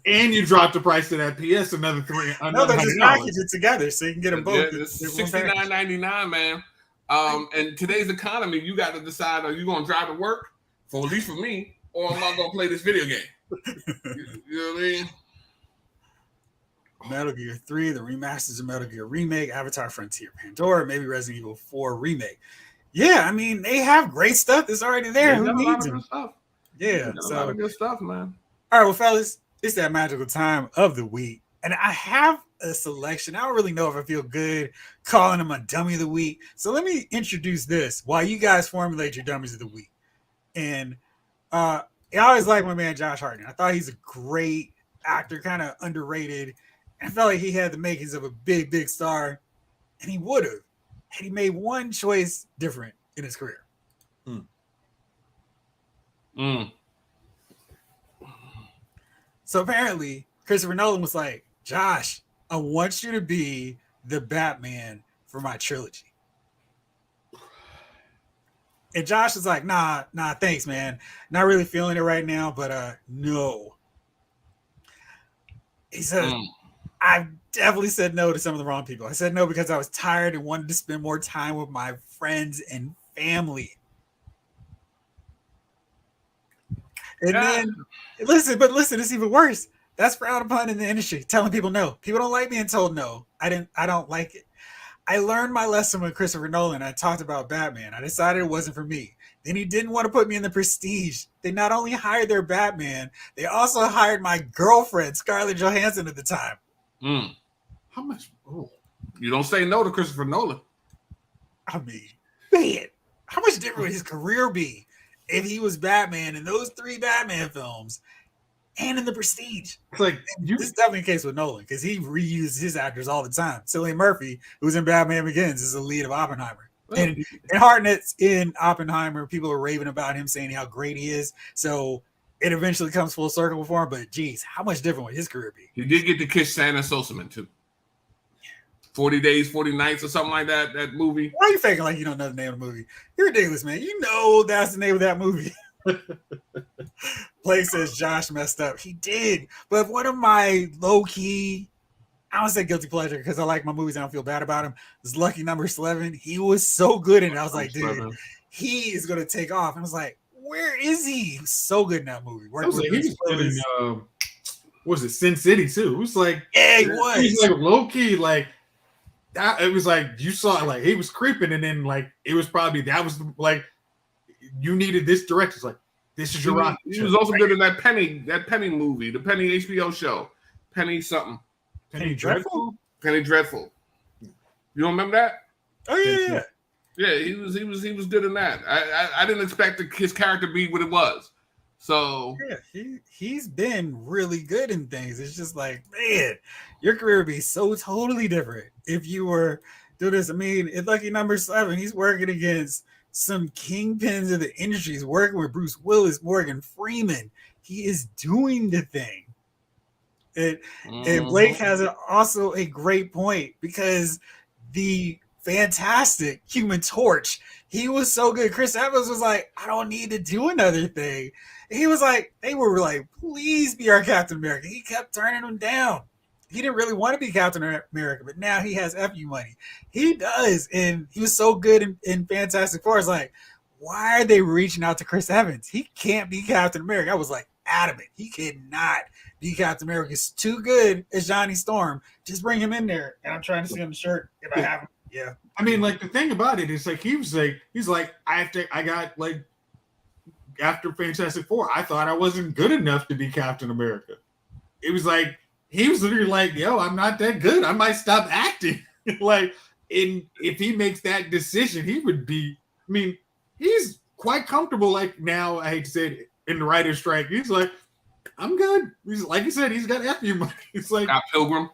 And you drop the price of that PS another $300. No, they just package it together so you can get them both. It's $69.99, man. And today's economy, you got to decide: are you going to drive to work, at least for me, or am I going to play this video game? You know what I mean? Metal Gear 3, the remasters of Metal Gear Remake, Avatar: Frontier, Pandora, maybe Resident Evil 4 Remake. Yeah, I mean they have great stuff that's already there. Who needs them? Yeah, so a lot of good stuff, man. All right, well, fellas, it's that magical time of the week, and I have a selection. I don't really know if I feel good calling them a dummy of the week, so let me introduce this while you guys formulate your dummies of the week. And I always like my man Josh Hartnett. I thought he's a great actor, kind of underrated. And I felt like he had the makings of a big, big star, and he would have had he made one choice different in his career. So apparently, Christopher Nolan was like, Josh, I want you to be the Batman for my trilogy. And Josh was like, nah, thanks, man. Not really feeling it right now, but no. He said, I definitely said no to some of the wrong people. I said no because I was tired and wanted to spend more time with my friends and family. And then listen, it's even worse. That's frowned upon in the industry, telling people no. People don't like being told no. I don't like it. I learned my lesson with Christopher Nolan. I talked about Batman. I decided it wasn't for me. Then he didn't want to put me in the Prestige. They not only hired their Batman, they also hired my girlfriend, Scarlett Johansson, at the time. How much? Oh. You don't say no to Christopher Nolan. I mean, man, how much different would his career be if he was Batman in those 3 Batman films and in the Prestige? It's like this is definitely the case with Nolan because he reused his actors all the time. Cillian Murphy, who's in Batman Begins, is the lead of Oppenheimer. And Hartnett's in Oppenheimer. People are raving about him, saying how great he is. So it eventually comes full circle for him. But geez, how much different would his career be? He did get to kiss Shannon Sosaman too. 40 Days, 40 Nights, or something like that. That movie. Why are you faking like you don't know the name of the movie? You're ridiculous, man. You know that's the name of that movie. Blake says Josh messed up. He did. But one of my low-key, I don't say guilty pleasure because I like my movies. I don't feel bad about him. Is Lucky Number 11. He was so good in it. I was like, dude, he is going to take off. And I was like, where is he? He was so good in that movie. He was good in, what was it, Sin City too? It was like, yeah, he was. He was like low-key, like, that, it was like you saw like he was creeping, and then like it was probably that was like you needed this director. It's like this is your rock. He was also good in that Penny movie, the Penny HBO show, Penny something. Penny Dreadful. Penny Dreadful. You don't remember that? Oh yeah. Yeah, he was good in that. I didn't expect his character to be what it was. So yeah, he's been really good in things. It's just like, man, your career would be so totally different if you were doing this. I mean, in Lucky Number 7, he's working against some kingpins of the industry. He's working with Bruce Willis, Morgan Freeman. He is doing the thing. And Blake has also a great point because the fantastic Human Torch, he was so good. Chris Evans was like, I don't need to do another thing. He was like, they were like, please be our Captain America. He kept turning them down. He didn't really want to be Captain America, but now he has FU money. He does. And he was so good in Fantastic Four. It's like, why are they reaching out to Chris Evans? He can't be Captain America. I was like adamant. He cannot be Captain America. He's too good as Johnny Storm. Just bring him in there. And I'm trying to see on the shirt if I have him. Yeah. I mean, like the thing about it is like he's like after Fantastic Four, I thought I wasn't good enough to be Captain America. It was like he was literally like, yo, I'm not that good. I might stop acting. Like, if he makes that decision, he would be. I mean, he's quite comfortable. Like now, I hate to say it, in the writer's strike, he's like, I'm good. He's like you said, he's got FU money. It's like Scott Pilgrim.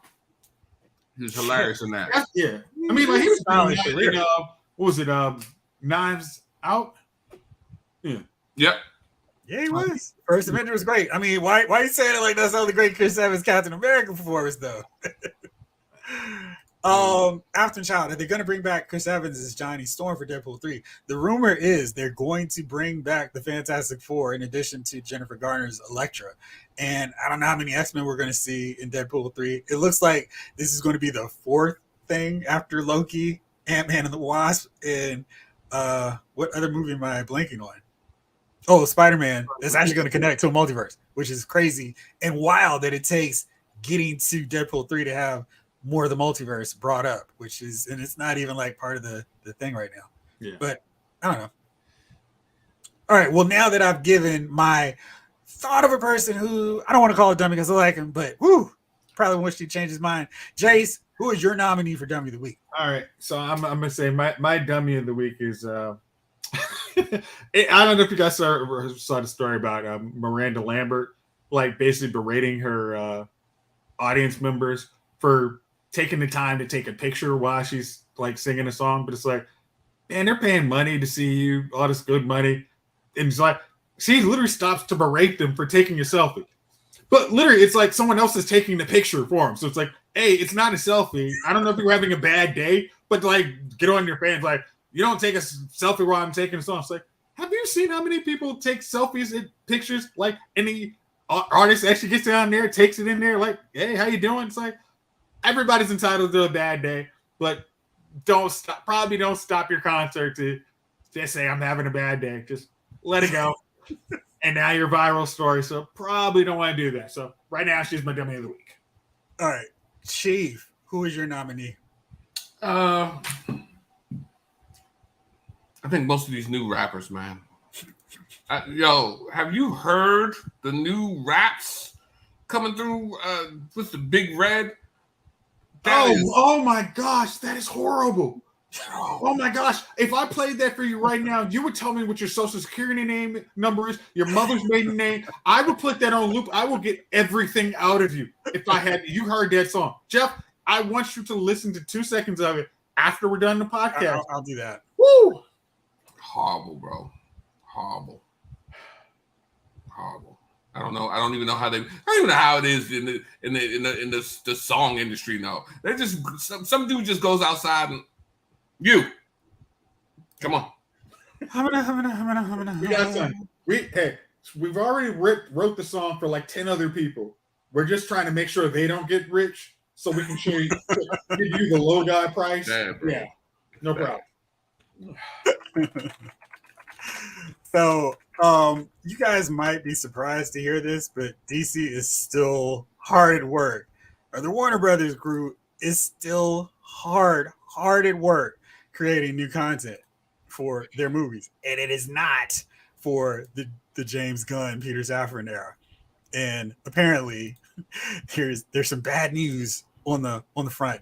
He was hilarious in that. Yeah, I mean, like he was doing what was it? Knives Out. Yeah. Yep. Yeah, he was. First Avenger was great. I mean, why are you saying it like that's all the great Chris Evans Captain America performance though? After Child, are they going to bring back Chris Evans as Johnny Storm for Deadpool 3? The rumor is they're going to bring back the Fantastic Four in addition to Jennifer Garner's Elektra. And I don't know how many X-Men we're going to see in Deadpool 3. It looks like this is going to be the 4th thing after Loki, Ant-Man and the Wasp, and what other movie am I blanking on? Oh, Spider-Man. It's actually going to connect to a multiverse, which is crazy and wild that it takes getting to Deadpool 3 to have more of the multiverse brought up, which is, and it's not even like part of the thing right now. Yeah. But I don't know. All right. Well, now that I've given my thought of a person who I don't want to call a dummy because I like him, but probably wish he'd change his mind. Jace, who is your nominee for Dummy of the Week? All right. So I'm gonna say my Dummy of the Week is I don't know if you guys saw the story about Miranda Lambert, like basically berating her audience members for taking the time to take a picture while she's like singing a song. But it's like, man, they're paying money to see you, all this good money. And it's like, she literally stops to berate them for taking a selfie. But literally, it's like someone else is taking the picture for them. So it's like, hey, it's not a selfie. I don't know if you're having a bad day, but like, get on your fans. Like, you don't take a selfie while I'm taking a song. It's like, have you seen how many people take selfies and pictures? Like, any artist actually gets down there, takes it in there, like, hey, how you doing? It's like, everybody's entitled to a bad day, but don't stop your concert to just say I'm having a bad day. Just let it go. And now you're viral story, so probably don't want to do that. So right now she's my dummy of the week. All right, Chief, who is your nominee? I think most of these new rappers, man. Yo, have you heard the new raps coming through with the Big Red? Oh my gosh, that is horrible. Oh my gosh, if I played that for you right now, you would tell me what your social security number is, your mother's maiden name. I would put that on loop. I will get everything out of you if you heard that song. Jeff, I want you to listen to 2 seconds of it after we're done the podcast. I'll do that. Woo! Horrible, bro. Horrible. I don't know. I don't even know how I don't even know how it is in the song industry. No, they just some dude just goes outside and come on. We got time. We've already wrote the song for like 10 other people. We're just trying to make sure they don't get rich, so we can show you give you the low guy price. Yeah, no problem. So, you guys might be surprised to hear this, but DC is still hard at work. Or the Warner Brothers group is still hard at work creating new content for their movies. And it is not for the James Gunn, Peter Safran era. And apparently there's some bad news on the front,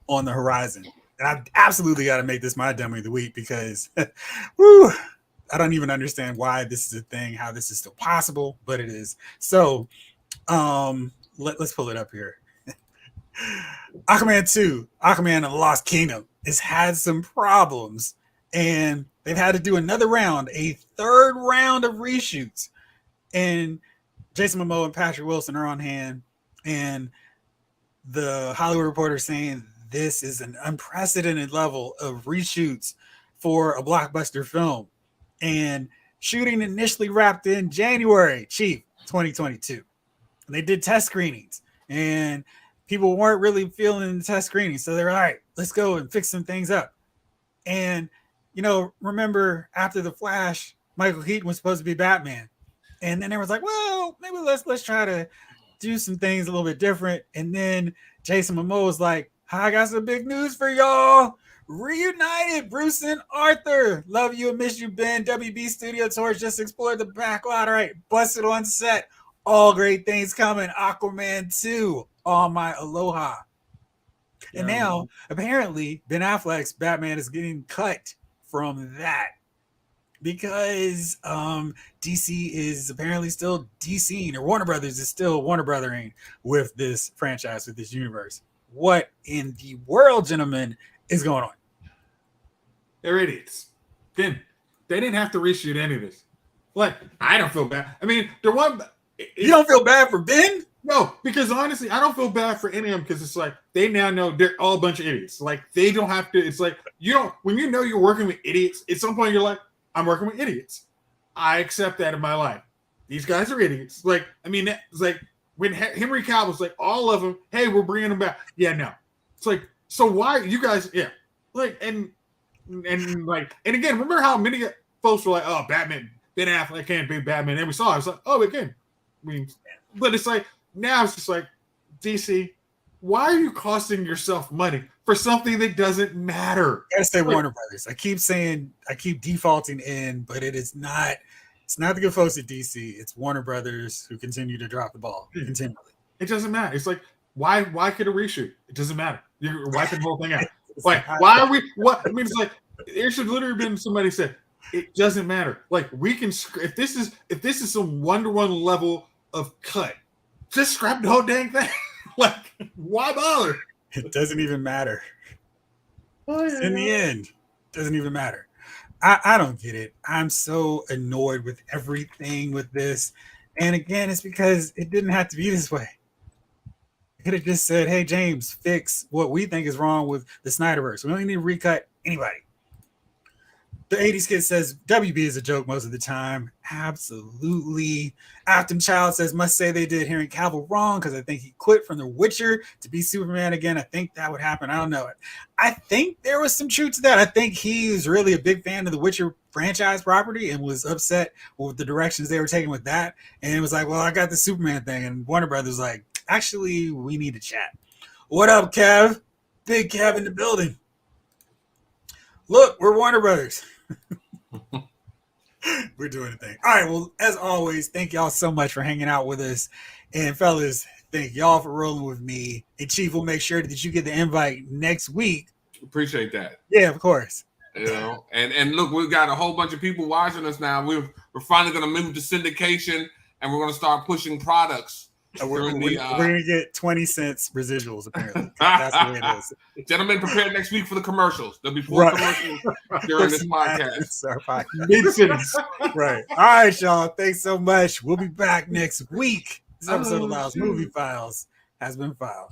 on the horizon. And I've absolutely got to make this my dummy of the week because woo, I don't even understand why this is a thing, how this is still possible, but it is. So let's pull it up here. Aquaman 2, Aquaman and the Lost Kingdom, has had some problems, and they've had to do another round, a third round of reshoots. And Jason Momoa and Patrick Wilson are on hand, and the Hollywood Reporter saying this is an unprecedented level of reshoots for a blockbuster film. And shooting initially wrapped in January, 2022. And they did test screenings, and people weren't really feeling the test screenings. So they're all right, let's go and fix some things up. And, remember after The Flash, Michael Keaton was supposed to be Batman. And then they was like, well, maybe let's try to do some things a little bit different. And then Jason Momoa was like, I got some big news for y'all. Reunited, Bruce and Arthur. Love you and miss you, Ben. WB Studio Tours just explored the backlot. All right, busted on set. All great things coming. Aquaman 2. All my aloha. And now, apparently, Ben Affleck's Batman is getting cut from that because DC is apparently still DCing, or Warner Brothers is still Warner Brothering with this franchise, with this universe. What in the world, gentlemen, is going on? They're idiots. They didn't have to reshoot any of this. Like, I don't feel bad. I mean, you don't feel bad for Ben? No, because honestly, I don't feel bad for any of them because it's like they now know they're all a bunch of idiots. Like, they don't have to. It's like when you know you're working with idiots, at some point you're like, I'm working with idiots. I accept that in my life. These guys are idiots. Like, I mean, it's like when Henry Cavill's like, all of them, hey, we're bringing them back. Yeah, no. It's like, so why you guys? Yeah, like and again, remember how many folks were like, oh, Batman, Ben Affleck can't be Batman, and we saw it. It's like, oh, it can. I mean, but it's like now it's just like, DC, why are you costing yourself money for something that doesn't matter? I gotta say Warner Brothers. I keep defaulting in, but it is not. It's not the good folks at DC. It's Warner Brothers who continue to drop the ball continually. It doesn't matter. It's like, why could a reshoot? It doesn't matter. You're wiping the whole thing out. Like, why are we? What I mean, it's like there should literally been somebody said it doesn't matter. Like, we can if this is some one-to-one level of cut, just scrap the whole dang thing. Like, why bother? It doesn't even matter. In the end, it doesn't even matter. I don't get it. I'm so annoyed with everything with this. And again, it's because it didn't have to be this way. I could have just said, hey, James, fix what we think is wrong with the Snyderverse. We don't need to recut anybody. The 80s kid says WB is a joke most of the time. Absolutely. Afton Child says, must say they did Henry Cavill wrong because I think he quit from The Witcher to be Superman again. I think that would happen. I don't know it. I think there was some truth to that. I think he was really a big fan of The Witcher franchise property and was upset with the directions they were taking with that. And it was like, well, I got the Superman thing. And Warner Brothers like, actually, we need to chat. What up, Kev? Big Kev in the building. Look, we're Warner Brothers. We're doing a thing. All right. Well, as always, thank y'all so much for hanging out with us. And fellas, thank y'all for rolling with me. And Chief will make sure that you get the invite next week. Appreciate that. Yeah, of course. You know, and look, we've got a whole bunch of people watching us now. We're finally going to move to syndication, and we're going to start pushing products. We're going to get 20 cents residuals, apparently. That's the way it is. Gentlemen, prepare next week for the commercials. There'll be 4 commercials during this podcast. Mid-sentence. Right. All right, y'all. Thanks so much. We'll be back next week. This episode of Lyle's Movie Files has been filed.